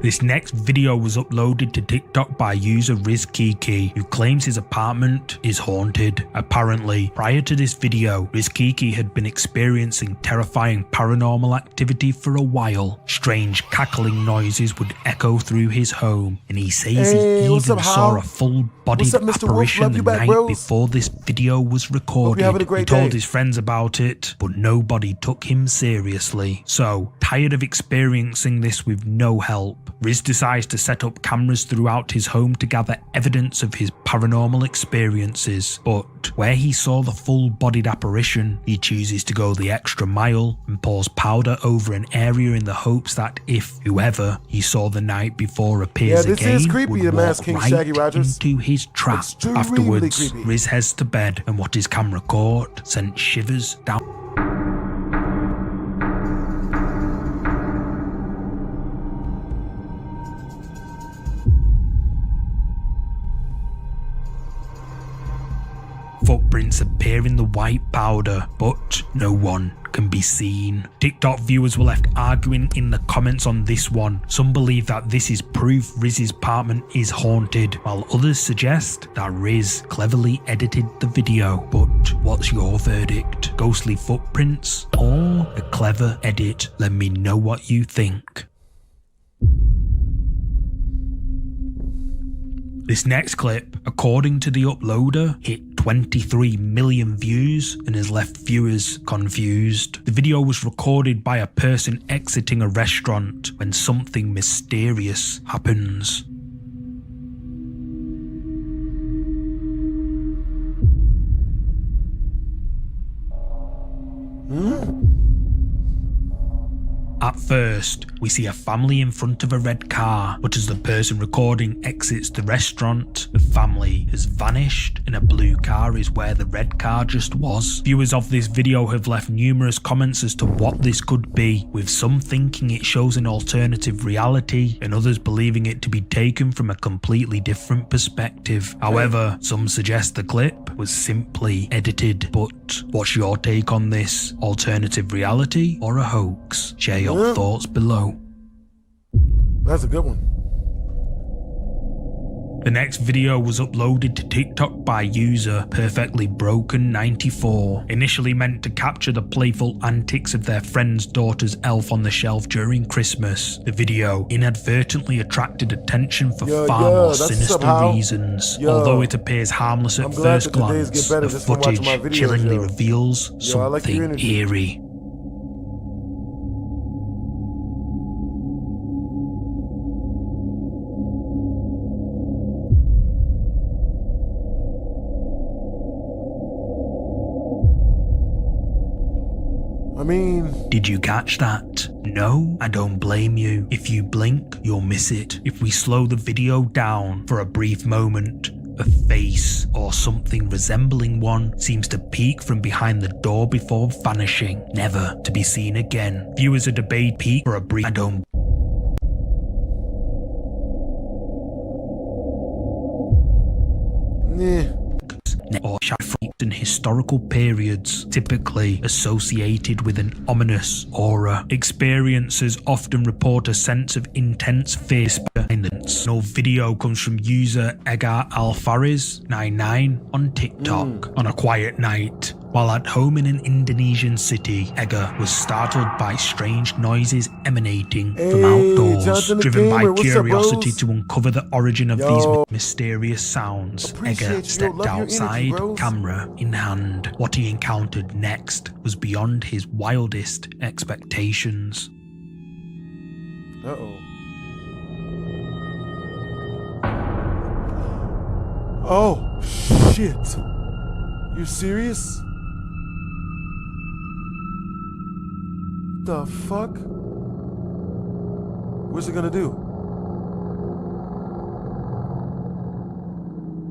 This next video was uploaded to TikTok by user RizKiki, who claims his apartment is haunted. Apparently, prior to this video, RizKiki had been experiencing terrifying paranormal activity for a while. Strange cackling noises would echo through his home, and he says he even saw a full-bodied apparition the night before this video was recorded. He told his friends about it, but nobody took him seriously. So, tired of experiencing this with no help, Riz decides to set up cameras throughout his home to gather evidence of his paranormal experiences, but where he saw the full-bodied apparition, he chooses to go the extra mile and pours powder over an area in the hopes that if whoever he saw the night before appears again, would walk right into his trap. Afterwards, Riz heads to bed, and what his camera caught sent shivers down. Footprints appear in the white powder, but no one can be seen. TikTok viewers were left arguing in the comments on this one. Some believe that this is proof Riz's apartment is haunted, while others suggest that Riz cleverly edited the video. But what's your verdict? Ghostly footprints or a clever edit? Let me know what you think. This next clip, according to the uploader, hit 23 million views and has left viewers confused. The video was recorded by a person exiting a restaurant when something mysterious happens. At first, we see a family in front of a red car, but as the person recording exits the restaurant, the family has vanished and a blue car is where the red car just was. Viewers of this video have left numerous comments as to what this could be, with some thinking it shows an alternative reality and others believing it to be taken from a completely different perspective. However, some suggest the clip was simply edited. But what's your take on this? Alternative reality or a hoax? Share your thoughts below.
That's a good one.
The next video was uploaded to TikTok by user Perfectly Broken 94, initially meant to capture the playful antics of their friend's daughter's elf on the shelf during Christmas. The video inadvertently attracted attention for far more sinister reasons. Although it appears harmless at first glance, the footage chillingly reveals something eerie. Did you catch that? No, I don't blame you. If you blink, you'll miss it. If we slow the video down for a brief moment, a face or something resembling one seems to peek from behind the door before vanishing, never to be seen again. Viewers are debating peek for a brief. I don't. Or in historical periods, typically associated with an ominous aura. Experiencers often report a sense of intense fear. No video comes from user Edgar Alfaris 99 on TikTok. On a quiet night, while at home in an Indonesian city, Edgar was startled by strange noises emanating from outdoors. Driven by curiosity to uncover the origin of these mysterious sounds, Edgar stepped outside, camera in hand. What he encountered next was beyond his wildest expectations.
Oh, shit. You serious? The fuck? What's it gonna do?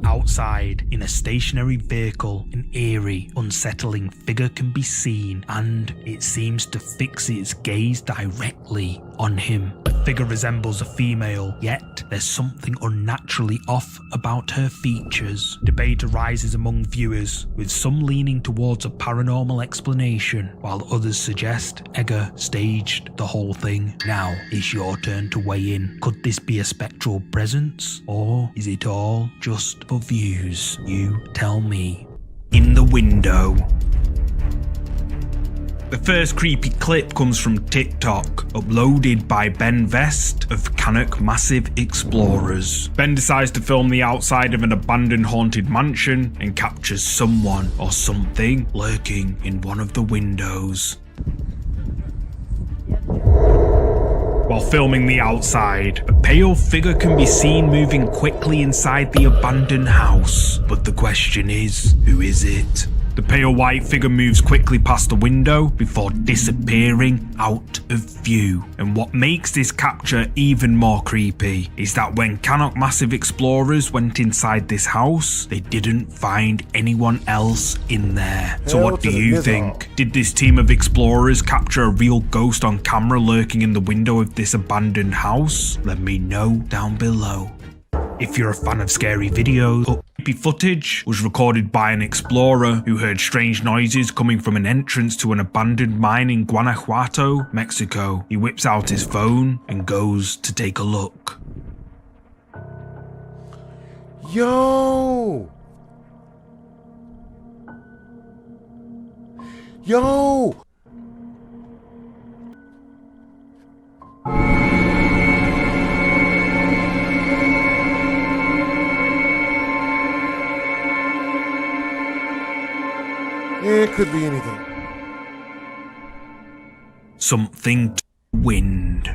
Outside, in a stationary vehicle, an eerie, unsettling figure can be seen, and it seems to fix its gaze directly on him. The figure resembles a female, yet there's something unnaturally off about her features. Debate arises among viewers, with some leaning towards a paranormal explanation, while others suggest Edgar staged the whole thing. Now is your turn to weigh in. Could this be a spectral presence, or is it all just for views? You tell me. In the window. The first creepy clip comes from TikTok, uploaded by Ben Vest of Canuck Massive Explorers. Ben decides to film the outside of an abandoned haunted mansion and captures someone or something lurking in one of the windows. While filming the outside, a pale figure can be seen moving quickly inside the abandoned house. But the question is, who is it? The pale white figure moves quickly past the window before disappearing out of view. And what makes this capture even more creepy is that when Canuck Massive Explorers went inside this house, they didn't find anyone else in there. So what do you think? Did this team of explorers capture a real ghost on camera lurking in the window of this abandoned house? Let me know down below. If you're a fan of scary videos, creepy footage was recorded by an explorer who heard strange noises coming from an entrance to an abandoned mine in Guanajuato, Mexico. He whips out his phone and goes to take a look.
Yo! Yo! It could be anything.
Something to wind.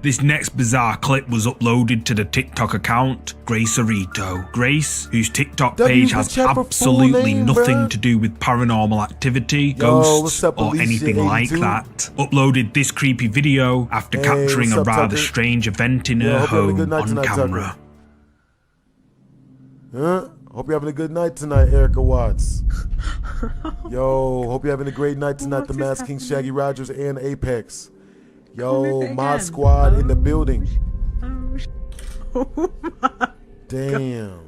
This next bizarre clip was uploaded to the TikTok account, Grace Arito. Grace, whose TikTok page has absolutely nothing to do with paranormal activity, ghosts, or anything like that, uploaded this creepy video after capturing a rather strange event in her home on camera.
Hope you're having a good night tonight, Erica Watts. Yo, hope you're having a great night tonight, the Masked King, Shaggy Rogers, and Apex. Yo, Mod Squad in the building.
Oh my
Damn.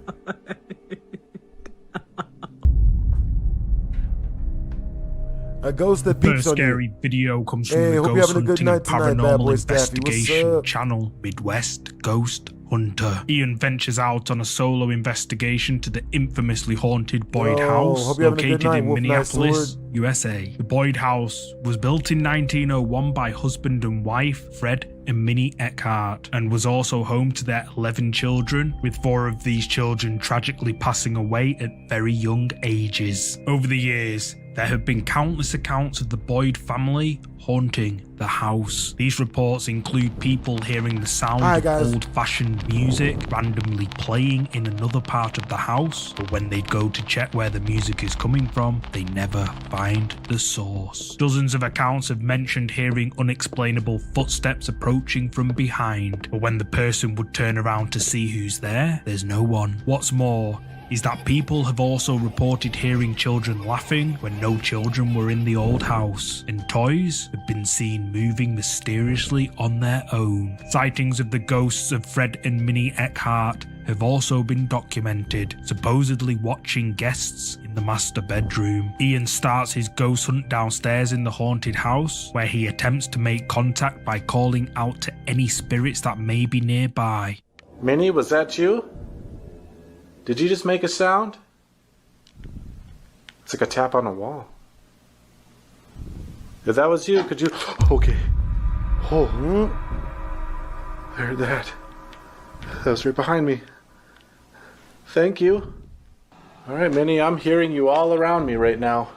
A ghost that peeps
First
on you.
scary video comes from
Hey,
the
hope you're
Ghost
having a good
Hunting
night tonight, bad boy
Paranormal
Staffy. What's
Investigation
up?
channel, Midwest Ghost Hunter. Ian ventures out on a solo investigation to the infamously haunted Boyd
Yo,
House,
hope you're having a good
located
night,
in
Wolf Knight
Minneapolis,
Sword.
USA. The Boyd House was built in 1901 by husband and wife Fred and Minnie Eckhart, and was also home to their 11 children, with 4 of these children tragically passing away at very young ages. Over the years, there have been countless accounts of the Boyd family haunting the house. These reports include people hearing the sound of old-fashioned music randomly playing in another part of the house, but when they go to check where the music is coming from, they never find the source. Dozens of accounts have mentioned hearing unexplainable footsteps approaching from behind, but when the person would turn around to see who's there, there's no one. What's more is that people have also reported hearing children laughing when no children were in the old house, and toys have been seen moving mysteriously on their own. Sightings of the ghosts of Fred and Minnie Eckhart have also been documented, supposedly watching guests in the master bedroom. Ian starts his ghost hunt downstairs in the haunted house, where he attempts to make contact by calling out to any spirits that may be nearby.
Minnie, was that you? Did you just make a sound? It's like a tap on a wall. If that was you, could you... Okay. Oh. I heard that. That was right behind me. Thank you. Alright, Minnie, I'm hearing you all around me right now.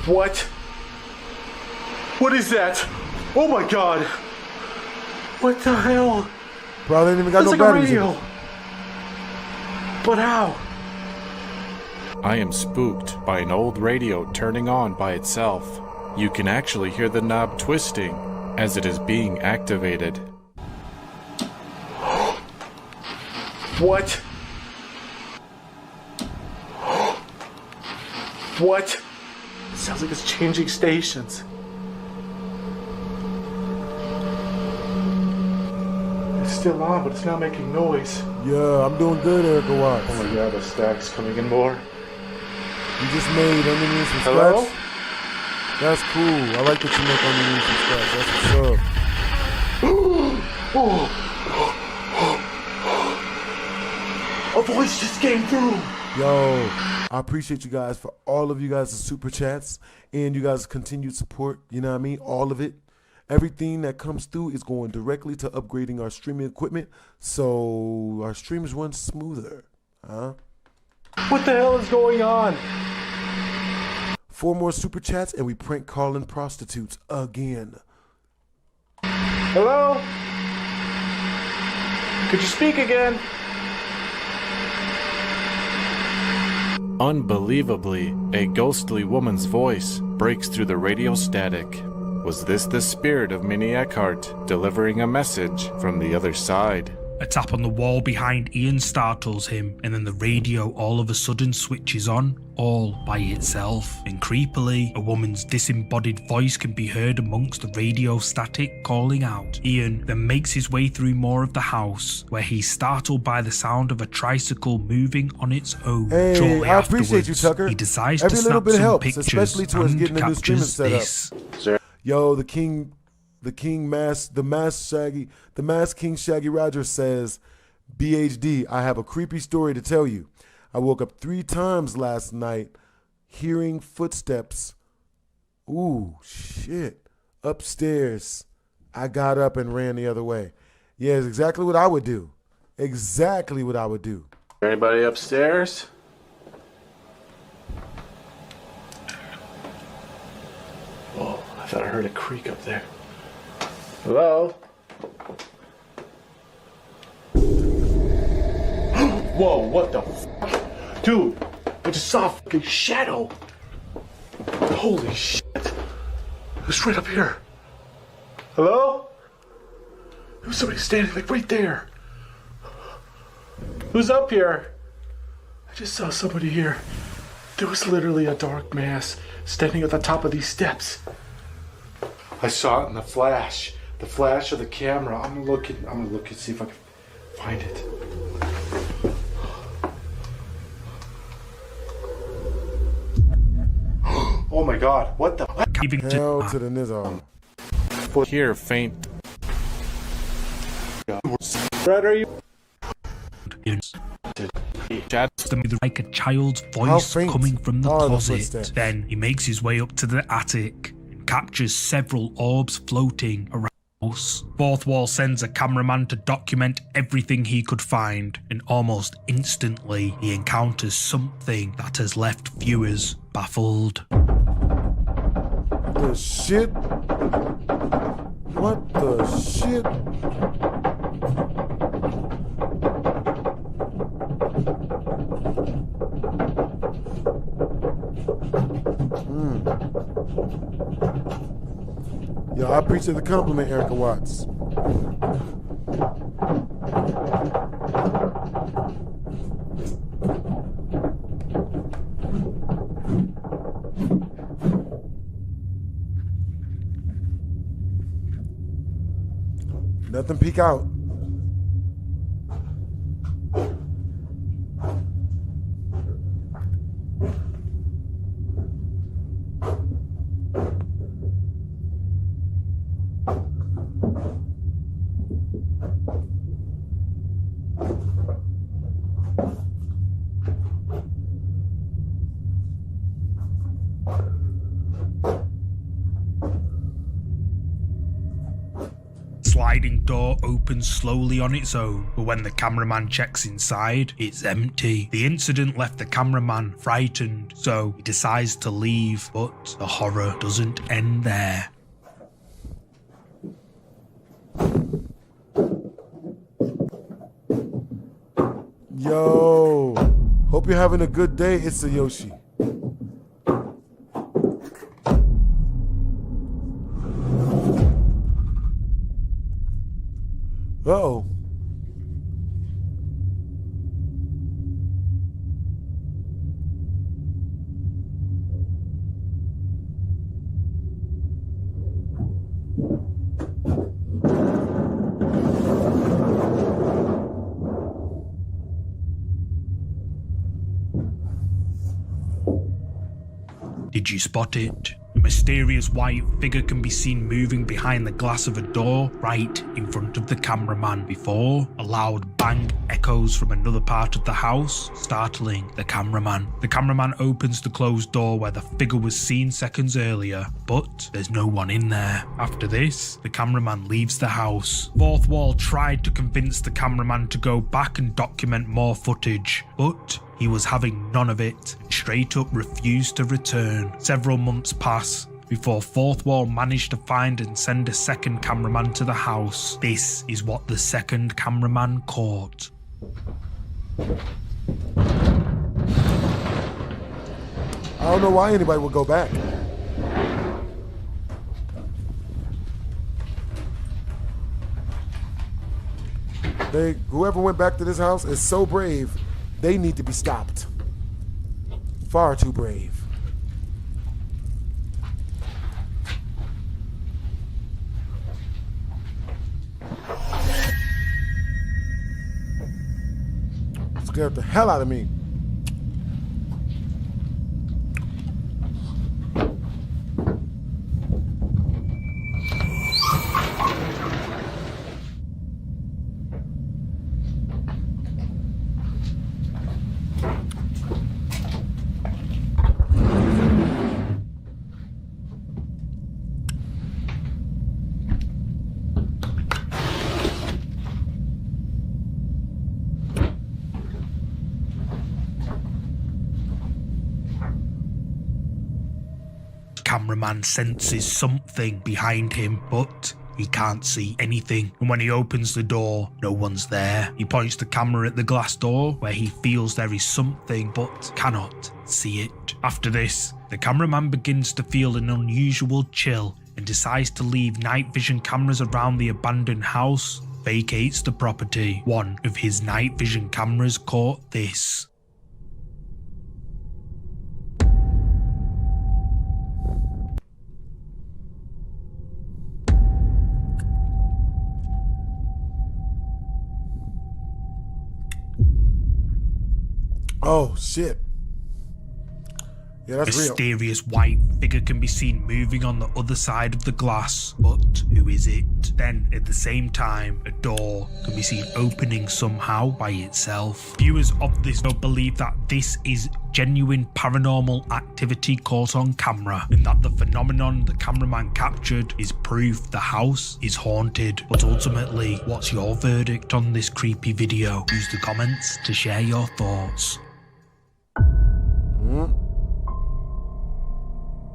What? What is that? Oh my god! What the hell?
Bro, they didn't even got
That's
no
like a
batteries in
radio.
it.
But how?
I am spooked by an old radio turning on by itself. You can actually hear the knob twisting as it is being activated.
What? What? It sounds like it's changing stations. It's still on, but it's not making noise.
Yeah, I'm doing good, Erica Watts.
Oh my god, the stack's coming in more.
You just made underneath some
Hello?
scratch. That's cool. I like that you make underneath some scratch. That's what's up.
A voice just came through.
Yo, I appreciate you guys for all of you guys' super chats and you guys' continued support. You know what I mean? All of it. Everything that comes through is going directly to upgrading our streaming equipment so our streams run smoother. Huh?
What the hell is going on?
4 more super chats and we prank calling prostitutes again.
Hello? Could you speak again?
Unbelievably, a ghostly woman's voice breaks through the radio static. Was this the spirit of Minnie Eckhart delivering a message from the other side?
A tap on the wall behind Ian startles him, and then the radio all of a sudden switches on, all by itself. And creepily, a woman's disembodied voice can be heard amongst the radio static calling out. Ian then makes his way through more of the house, where he's startled by the sound of a tricycle moving on its own.
Hey,
Shortly
I appreciate you,
afterwards,
Tucker.
He decides
Every
to
little
snap
bit
some
helps,
pictures
especially towards
and
getting a new streaming
captures
setup.
this.
Yo, the masked King Shaggy Rogers says, BHD, I have a creepy story to tell you. I woke up 3 times last night hearing footsteps. Ooh, shit. Upstairs. I got up and ran the other way. Yeah, it's exactly what I would do. Exactly what I would do.
Anybody upstairs? Oh, I thought I heard a creak up there. Hello? Whoa, what the f***? Dude, I just saw a fucking shadow. Holy shit. It was right up here. Hello? There was somebody standing like right there. Who's up here? I just saw somebody here. There was literally a dark mass standing at the top of these steps. I saw it in the flash of the camera. I'm gonna look and see if I can find it. my god, what the?
Hell to the nizzle.
Here, faint.
Red, are you?
Like a child's voice coming from the closet. Then he makes his way up to the attic and captures several orbs floating around the house. Fourth Wall sends a cameraman to document everything he could find, and almost instantly he encounters something that has left viewers baffled.
The shit? What the shit? Yo, I appreciate the compliment, Erica Watts. Nothing peek out.
Sliding door opens slowly on its own, but when the cameraman checks inside, it's empty. The incident left the cameraman frightened, so he decides to leave, but the horror doesn't end there.
Yo, hope you're having a good day. It's a Yoshi. Uh-oh.
Did you spot it? A mysterious white figure can be seen moving behind the glass of a door right in front of the cameraman before a loud bang echoes from another part of the house, startling the cameraman. The cameraman opens the closed door where the figure was seen seconds earlier, but there's no one in there. After this, the cameraman leaves the house. Fourth Wall tried to convince the cameraman to go back and document more footage, but he was having none of it and straight up refused to return. Several months pass before Fourth Wall managed to find and send a second cameraman to the house. This is what the second cameraman caught.
I don't know why anybody would go back. Whoever went back to this house is so brave. They need to be stopped. Far too brave. Scared the hell out of me.
Cameraman senses something behind him, but he can't see anything. And when he opens the door, no one's there. He points the camera at the glass door where he feels there is something but cannot see it. After this, the cameraman begins to feel an unusual chill and decides to leave night vision cameras around the abandoned house, vacates the property. One of his night vision cameras caught this.
Oh, shit. Yeah, that's real.
Mysterious white figure can be seen moving on the other side of the glass, but who is it? Then, at the same time, a door can be seen opening somehow by itself. Viewers of this video believe that this is genuine paranormal activity caught on camera, and that the phenomenon the cameraman captured is proof the house is haunted. But ultimately, what's your verdict on this creepy video? Use the comments to share your thoughts.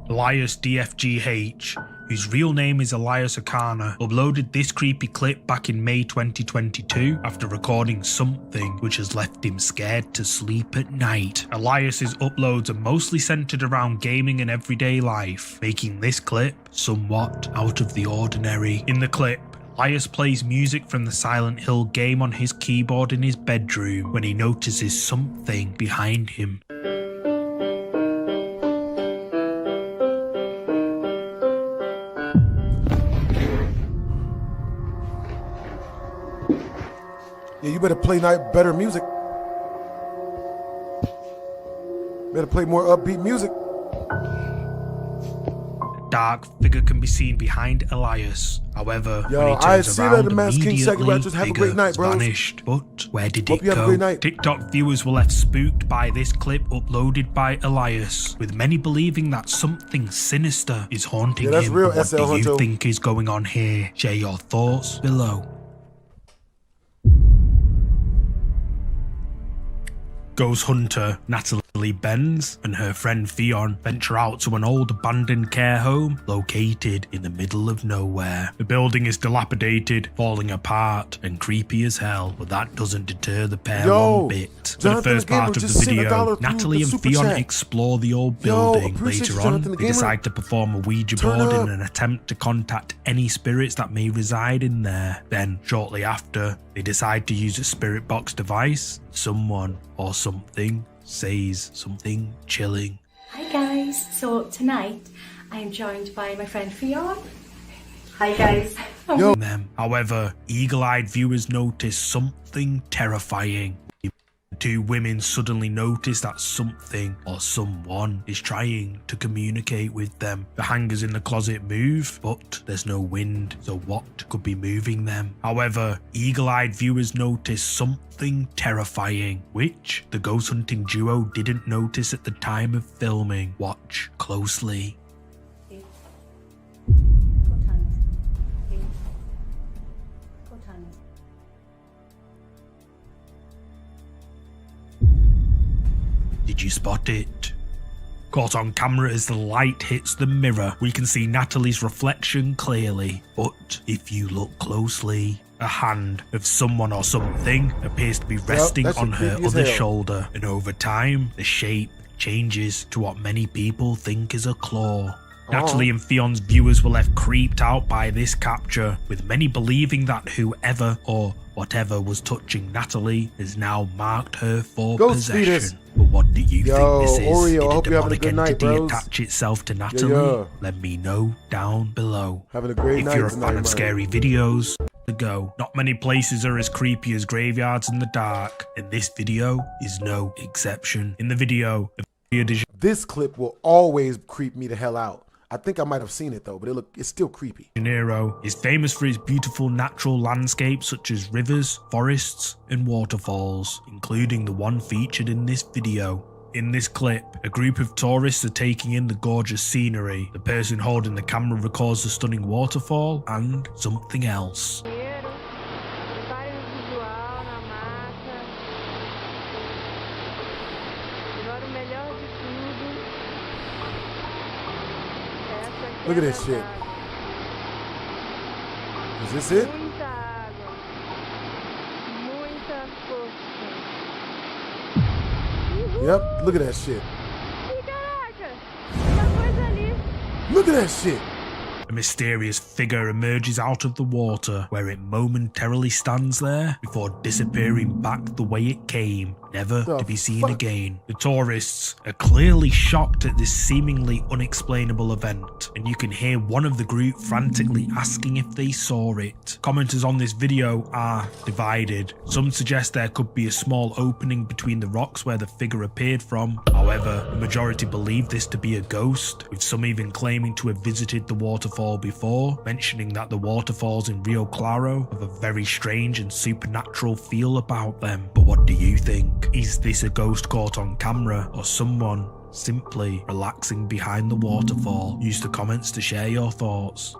Elias DFGH, whose real name is Elias Akana, uploaded this creepy clip back in May 2022 after recording something which has left him scared to sleep at night. Elias's uploads are mostly centered around gaming and everyday life, making this clip somewhat out of the ordinary. In the clip, Elias plays music from the Silent Hill game on his keyboard in his bedroom when he notices something behind him.
Yeah, you better play better music. Better play more upbeat music.
A dark figure can be seen behind Elias. However, when he turns around, immediately, figure has vanished. But where did it go? TikTok viewers were left spooked by this clip uploaded by Elias, with many believing that something sinister is haunting him.
Real,
what do you think is going on here? Share your thoughts below. Ghost hunter Natalie Benz and her friend Fionn venture out to an old abandoned care home located in the middle of nowhere. The building is dilapidated, falling apart, and creepy as hell, but that doesn't deter the pair one bit. For the first part of the video, Natalie and Fionn explore the old building. Later on, they decide to perform a Ouija board in an attempt to contact any spirits that may reside in there. Then, shortly after, they decide to use a spirit box device. Someone or something says something chilling.
Hi guys, so tonight I am joined by my friend Fionn. Hi guys.
However, eagle-eyed viewers notice something terrifying. Two women suddenly notice that something or someone is trying to communicate with them. The hangers in the closet move, but there's no wind, so what could be moving them? However, eagle-eyed viewers notice something terrifying, which the ghost hunting duo didn't notice at the time of filming. Watch closely. Did you spot it? Caught on camera as the light hits the mirror, we can see Natalie's reflection clearly. But if you look closely, a hand of someone or something appears to be resting on her other shoulder, and over time, the shape changes to what many people think is a claw. Natalie and Fionn's viewers were left creeped out by this capture, with many believing that whoever or whatever was touching Natalie has now marked her for possession. But what do you think this is?
Oreo,
Did a demonic entity attach itself to Natalie? Let me know down below.
Having a great night.
If you're a fan of scary videos, to go. Not many places are as creepy as graveyards in the dark, and this video is no exception. In the video,
this clip will always creep me the hell out. I think I might have seen it though, but it's still creepy.
Janeiro is famous for its beautiful natural landscapes such as rivers, forests, and waterfalls, including the one featured in this video. In this clip, a group of tourists are taking in the gorgeous scenery. The person holding the camera records the stunning waterfall and something else.
Look at this shit. Is this it? Yep, look at that shit. Look at that shit.
A mysterious figure emerges out of the water, where it momentarily stands there before disappearing back the way it came, never to be seen again. The tourists are clearly shocked at this seemingly unexplainable event, and you can hear one of the group frantically asking if they saw it. Commenters on this video are divided. Some suggest there could be a small opening between the rocks where the figure appeared from. However, the majority believe this to be a ghost, with some even claiming to have visited the waterfall before, mentioning that the waterfalls in Rio Claro have a very strange and supernatural feel about them. But what do you think? Is this a ghost caught on camera, or someone simply relaxing behind the waterfall? Use the comments to share your thoughts.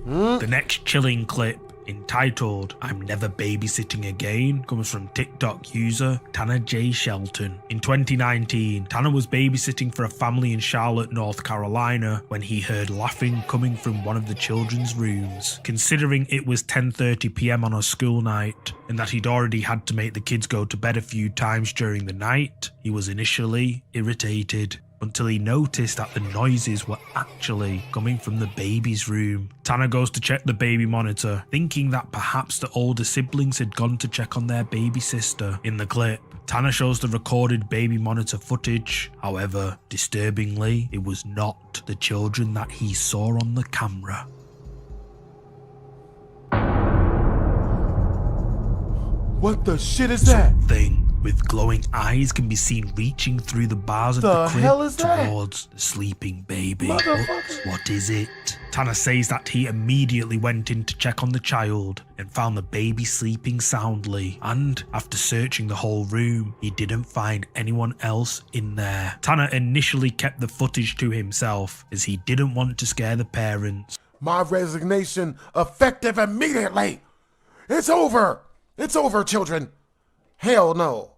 The next chilling clip, entitled "I'm Never Babysitting Again," comes from TikTok user Tanner J. Shelton. In 2019, Tanner was babysitting for a family in Charlotte, North Carolina, when he heard laughing coming from one of the children's rooms. Considering it was 10:30 p.m. on a school night, and that he'd already had to make the kids go to bed a few times during the night, he was initially irritated, until he noticed that the noises were actually coming from the baby's room. Tanner goes to check the baby monitor, thinking that perhaps the older siblings had gone to check on their baby sister. In the clip, Tanner shows the recorded baby monitor footage. However, disturbingly, it was not the children that he saw on the camera.
What the shit is that?
Something with glowing eyes can be seen reaching through the bars of the crib towards the sleeping baby. But what is it? Tanner says that he immediately went in to check on the child and found the baby sleeping soundly, and after searching the whole room, he didn't find anyone else in there. Tanner initially kept the footage to himself as he didn't want to scare the parents.
My resignation effective immediately. It's over. It's over, children. Hell no.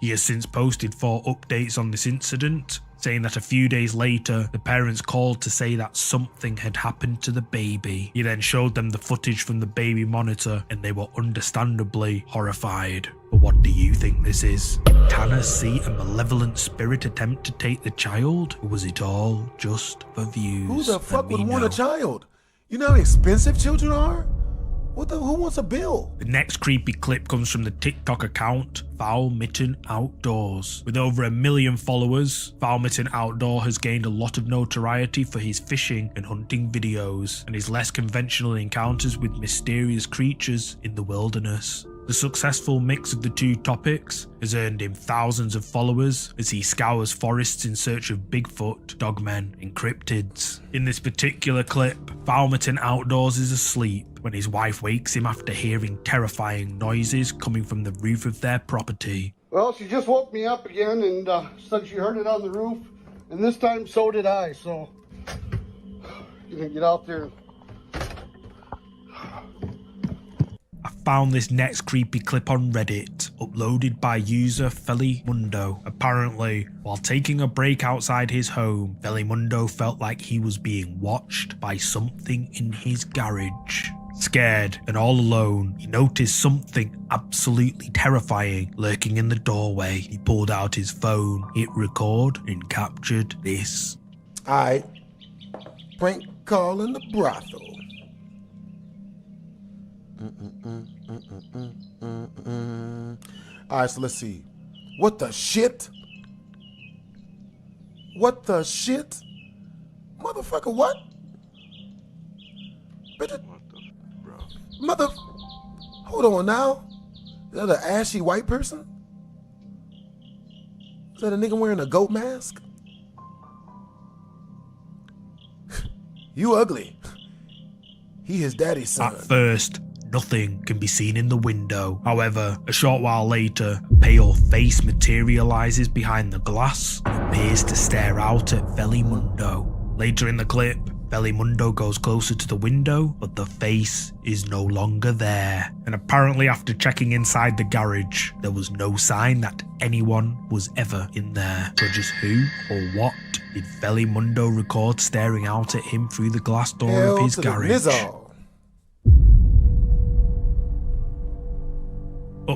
He has since posted 4 updates on this incident, saying that a few days later, the parents called to say that something had happened to the baby. He then showed them the footage from the baby monitor, and they were understandably horrified. But what do you think this is? Did Tanner see a malevolent spirit attempt to take the child? Or was it all just for views?
Who the fuck would want a child? You know how expensive children are? Who wants a bill?
The next creepy clip comes from the TikTok account Foul Mitten Outdoors. With over 1 million followers, Foul Mitten Outdoor has gained a lot of notoriety for his fishing and hunting videos and his less conventional encounters with mysterious creatures in the wilderness. The successful mix of the two topics has earned him thousands of followers as he scours forests in search of Bigfoot, dogmen, and cryptids. In this particular clip, Foul Mitten Outdoors is asleep when his wife wakes him after hearing terrifying noises coming from the roof of their property.
Well, she just woke me up again and said she heard it on the roof, and this time so did I, so you can get out there.
I found this next creepy clip on Reddit, uploaded by user Felimundo. Apparently, while taking a break outside his home, Felimundo felt like he was being watched by something in his garage. Scared and all alone, he noticed something absolutely terrifying lurking in the doorway. He pulled out his phone, hit record, and captured this.
Alright, prank call in the brothel. Alright, so let's see. What the shit? What the shit? Motherfucker, what? Mother... Hold on now. Is that an ashy white person? Is that a nigga wearing a goat mask? You ugly. He his daddy's son.
At first, nothing can be seen in the window. However, a short while later, a pale face materializes behind the glass and appears to stare out at Felimundo. Later in the clip, Felimundo goes closer to the window, but the face is no longer there. And apparently after checking inside the garage, there was no sign that anyone was ever in there. So just who or what did Felimundo record staring out at him through the glass door of his garage?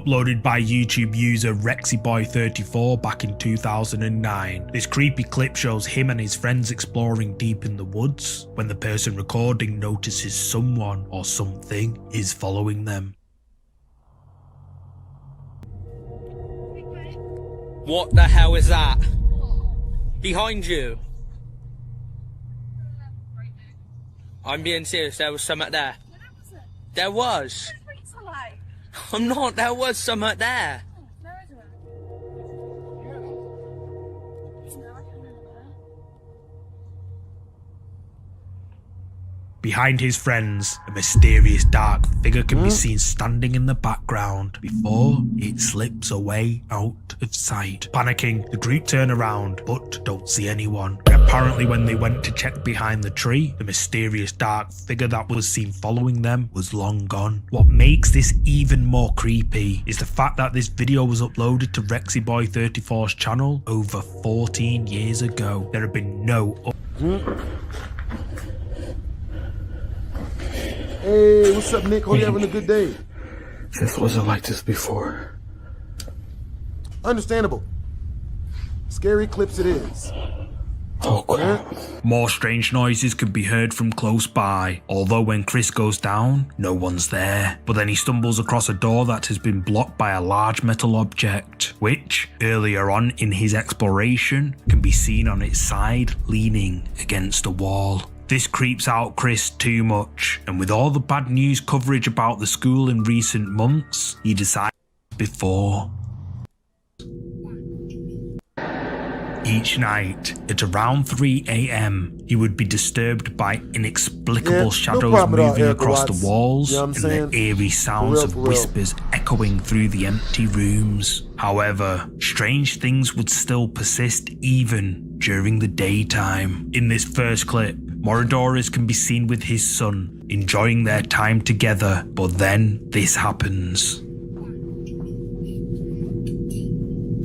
uploaded by YouTube user RexyBoy34 back in 2009. This creepy clip shows him and his friends exploring deep in the woods when the person recording notices someone or something is following them.
What the hell is that? Behind you. I'm being serious, there was something there. There was. I'm not, there was something there.
Behind his friends, a mysterious dark figure can be seen standing in the background before it slips away out of sight. Panicking, the group turn around but don't see anyone. And apparently when they went to check behind the tree, the mysterious dark figure that was seen following them was long gone. What makes this even more creepy is the fact that this video was uploaded to RexyBoy34's channel over 14 years ago. There have been no
Hey, what's up, Nick? Hope you're having a good day.
This wasn't like this before.
Understandable. Scary clips it is.
Oh, crap.
More strange noises can be heard from close by, although when Chris goes down, no one's there. But then he stumbles across a door that has been blocked by a large metal object, which, earlier on in his exploration, can be seen on its side leaning against a wall. This creeps out Chris too much, and with all the bad news coverage about the school in recent months, he decides before. Each night, at around 3 AM, he would be disturbed by inexplicable shadows moving across the walls, and the eerie sounds of whispers echoing through the empty rooms. However, strange things would still persist even during the daytime. In this first clip, Moradores can be seen with his son, enjoying their time together, but then this happens.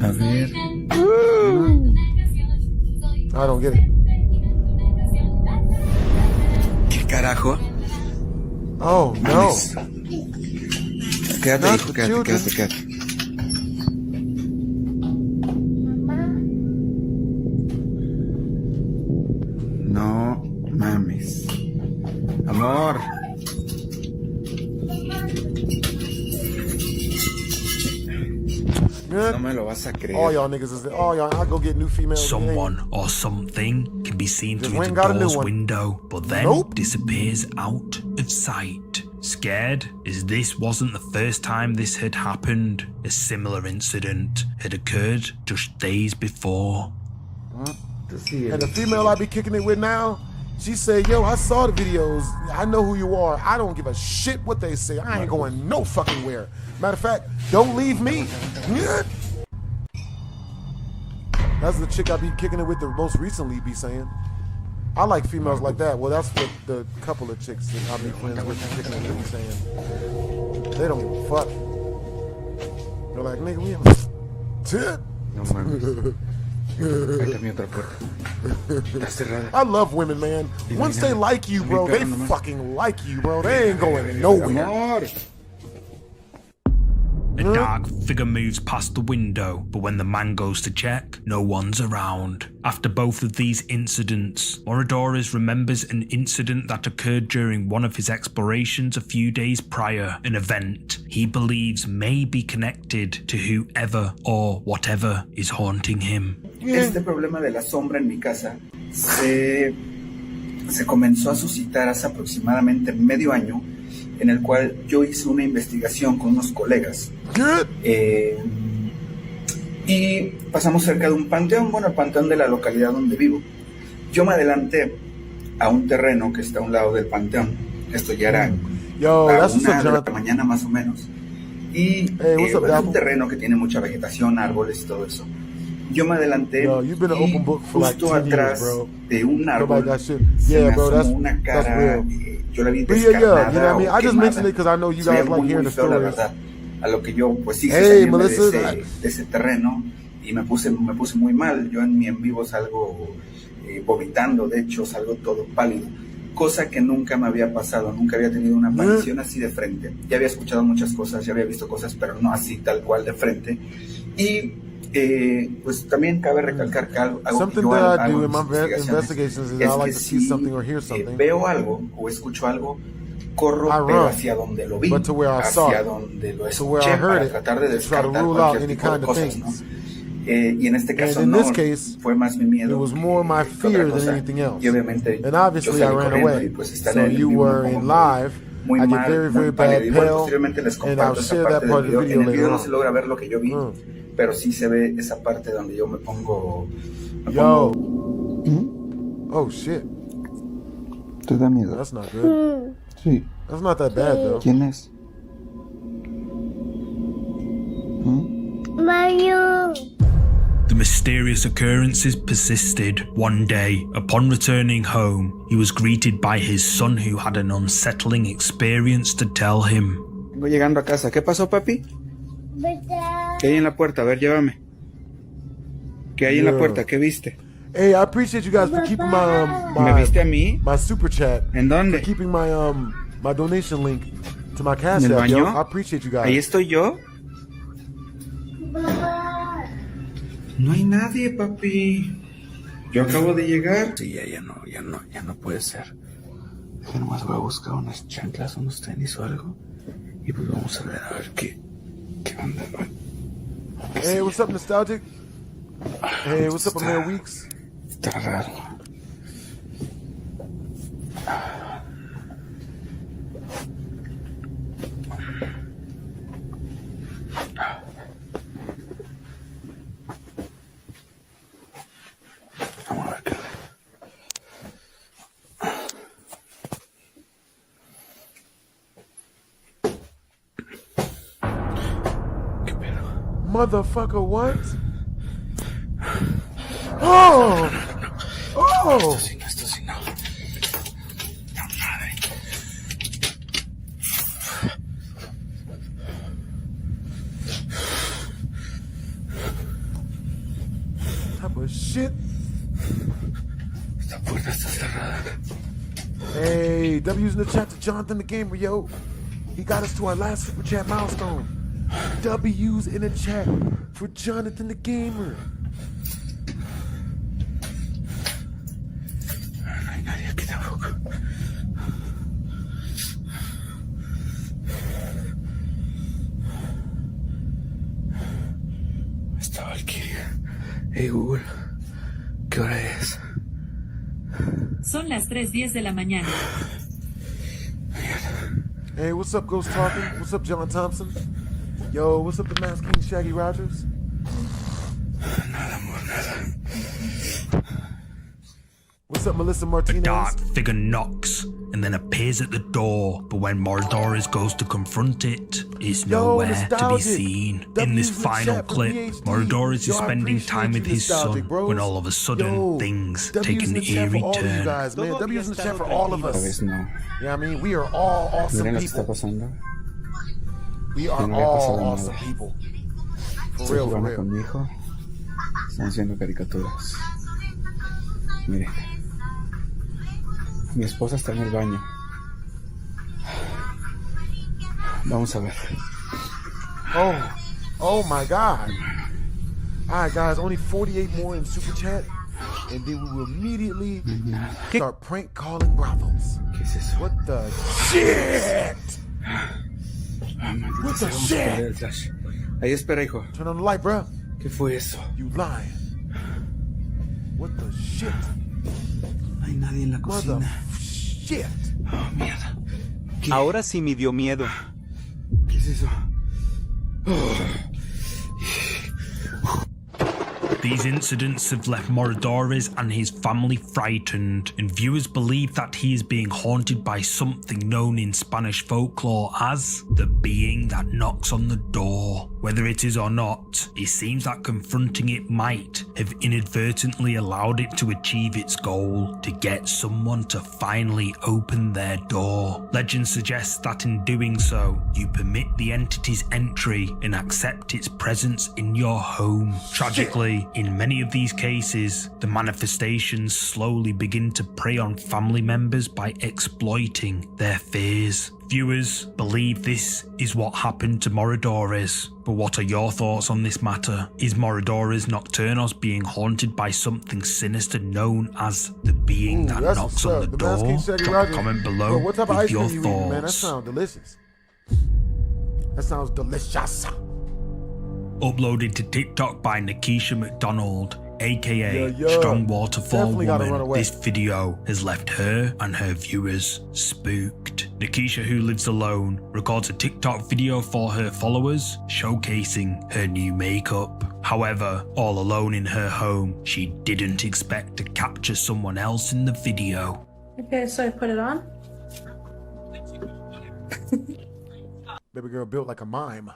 A ver. I don't get it.
¿Qué carajo?
Oh, no.
Quédate, hijo, quédate. No mames. Amor. No me lo vas a creer.
All y'all niggas is all y'all. I go get new females.
Someone or something can be seen through the door's window, but then disappears out of sight. Scared, as this wasn't the first time this had happened. A similar incident had occurred just days before.
And the female I be kicking it with now, she said, yo, I saw the videos. I know who you are. I don't give a shit what they say. I ain't going no fucking where. Matter of fact, don't leave me. That's the chick I be kicking it with the most recently be saying. I like females like that. Well, that's what the couple of chicks that I be friends with kicking it with be saying. They don't give a fuck. They're like, nigga, we have a tit.
No mames.
I love women, man. Once they like you, bro, they fucking like you, bro. They ain't going nowhere.
A dark figure moves past the window, but when the man goes to check, no one's around. After both of these incidents, Moradores remembers an incident that occurred during one of his explorations a few days prior, an event he believes may be connected to whoever or whatever is haunting him.
Este problema de la sombra en mi casa se comenzó a suscitar hace aproximadamente medio año, en el cual yo hice una investigación con unos colegas. Y pasamos cerca de un panteón, bueno, el panteón de la localidad donde vivo. Yo me adelanté a un terreno que está a un lado del panteón. Esto ya era a 1 de la mañana más o menos. Y es un terreno que tiene mucha vegetación, árboles y todo eso. Yo me adelanté y justo atrás de un árbol se me asomó una cara. Yo la vi descarnada, se ve muy feo, la verdad. A lo que yo pues sí salirme de ese terreno y me puse muy mal. Yo en mi en vivo salgo vomitando, de hecho salgo todo pálido, cosa que nunca me había pasado, nunca había tenido una aparición así de frente. Ya había escuchado muchas cosas, ya había visto cosas, pero no así tal cual de frente. Y pues también cabe recalcar que algo que yo hago en mis investigaciones es que si veo algo o escucho algo, corro pero hacia donde lo vi, hacia donde lo escuché, para tratar de descartar cualquier tipo de cosas, ¿no? Y en este caso no, fue más mi miedo que otra cosa. Y obviamente yo salí corriendo y pues estar en el vivo muy mal, muy pálido. Igual posteriormente les comparto esa parte del video. En el video no se logra ver lo que yo vi, pero sí se ve esa parte donde yo me pongo...
Oh shit.
¿Te da miedo?
That's not good.
Sí.
That's not that bad though.
¿Quién es?
Mario.
The mysterious occurrences persisted. One day, upon returning home, he was greeted by his son who had an unsettling experience to tell him.
Vengo llegando a casa. ¿Qué pasó, papi? ¿Qué hay en la puerta? A ver, llévame. ¿Qué hay en la puerta? ¿Qué viste?
Hey, I appreciate you guys for keeping
¿Me viste a mí?
my super chat.
¿En dónde?
For keeping my my donation link to my cash
¿En el
app,
baño?
yo. I appreciate you guys.
¿Ahí estoy yo? No hay nadie, papi. Yo acabo de llegar. Sí, ya no puede ser. Yo nomás voy a buscar unas chanclas, unos tenis o algo. Y pues vamos a ver qué onda.
Hey, what's up, Nostalgic? Hey, what's up, Amir Weeks?
Está raro. Vamos a ver qué. ¿Qué pedo?
Motherfucker, what? Oh! Oh!
Esto sí no. No, madre.
Type of shit.
Esta puerta está cerrada.
Hey, W's in the chat to Jonathan the Gamer, yo. He got us to our last super chat milestone. W's in the chat for Jonathan the Gamer.
No hay nadie aquí tampoco. Esta Valkyria. Hey Google, ¿qué hora es?
Son las 3:10 de la mañana.
Hey, what's up, Ghost Talking? What's up, John Thompson? Yo, what's up, the Masked King, Shaggy Rogers?
Nada, amor, nada.
What's up, Melissa
A
Martinez?
dark figure knocks and then appears at the door, but when Mordores goes to confront it, it's nowhere to be seen. In this final clip, Mordores is spending time with his son when all of a sudden things take an eerie turn.
Guys, man. W's in the chat for all of us.
No.
Yeah, I mean, we are all awesome
Miren lo que está
people.
pasando.
We are
No le ha pasado
all
nada.
awesome people. For
Estoy
real, for
jugando
real.
con mi hijo. Están haciendo caricaturas. Miren. Mi esposa está en el baño. Vamos a ver.
Oh my God. All right, guys, only 48 more in Super Chat, and then we will immediately start prank calling brothels.
¿Qué es eso?
What the shit?
What
the shit?
Ahí espera, hijo.
Turn on the light, bro.
¿Qué fue eso?
You lying. What the shit?
No hay nadie en la cocina.
Shit.
Oh, mierda. ¿Qué?
Ahora sí me dio miedo.
¿Qué es eso?
These incidents have left Mordores and his family frightened, and viewers believe that he is being haunted by something known in Spanish folklore as the being that that knocks on the door. Whether it is or not, it seems that confronting it might have inadvertently allowed it to achieve its goal, to get someone to finally open their door. Legend suggests that in doing so, you permit the entity's entry and accept its presence in your home. Tragically, in many of these cases, the manifestations slowly begin to prey on family members by exploiting their fears. Viewers believe this is what happened to Moradores, but what are your thoughts on this matter? Is Moradores Nocturnos being haunted by something sinister known as the being that knocks on the door? Drop a comment below with your thoughts.
Man, that sounds delicious. That sounds delicious.
Uploaded to TikTok by Nikisha McDonald, aka Strong Waterfall Woman, this video has left her and her viewers spooked. Nikisha, who lives alone, records a TikTok video for her followers showcasing her new makeup. However, all alone in her home, she didn't expect to capture someone else in the video.
Okay, so I put it on.
Baby girl built like a mime.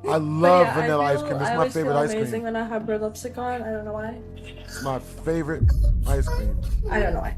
I love vanilla ice cream. It's my favorite ice cream.
I amazing when I have red lipstick on. I don't know why.
It's my favorite ice cream.
I don't know why.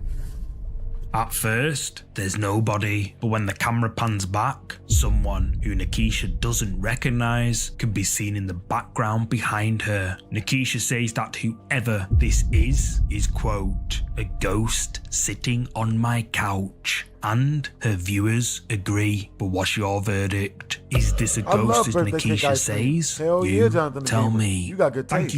At first, there's nobody, but when the camera pans back, someone who Nikisha doesn't recognize can be seen in the background behind her. Nikisha says that whoever this is, quote, a ghost sitting on my couch. And her viewers agree. But what's your verdict? Is this a ghost as Nikisha says?
Hell
you
yeah, Jonathan
tell
Bieber.
me.
You got good taste.
Thank you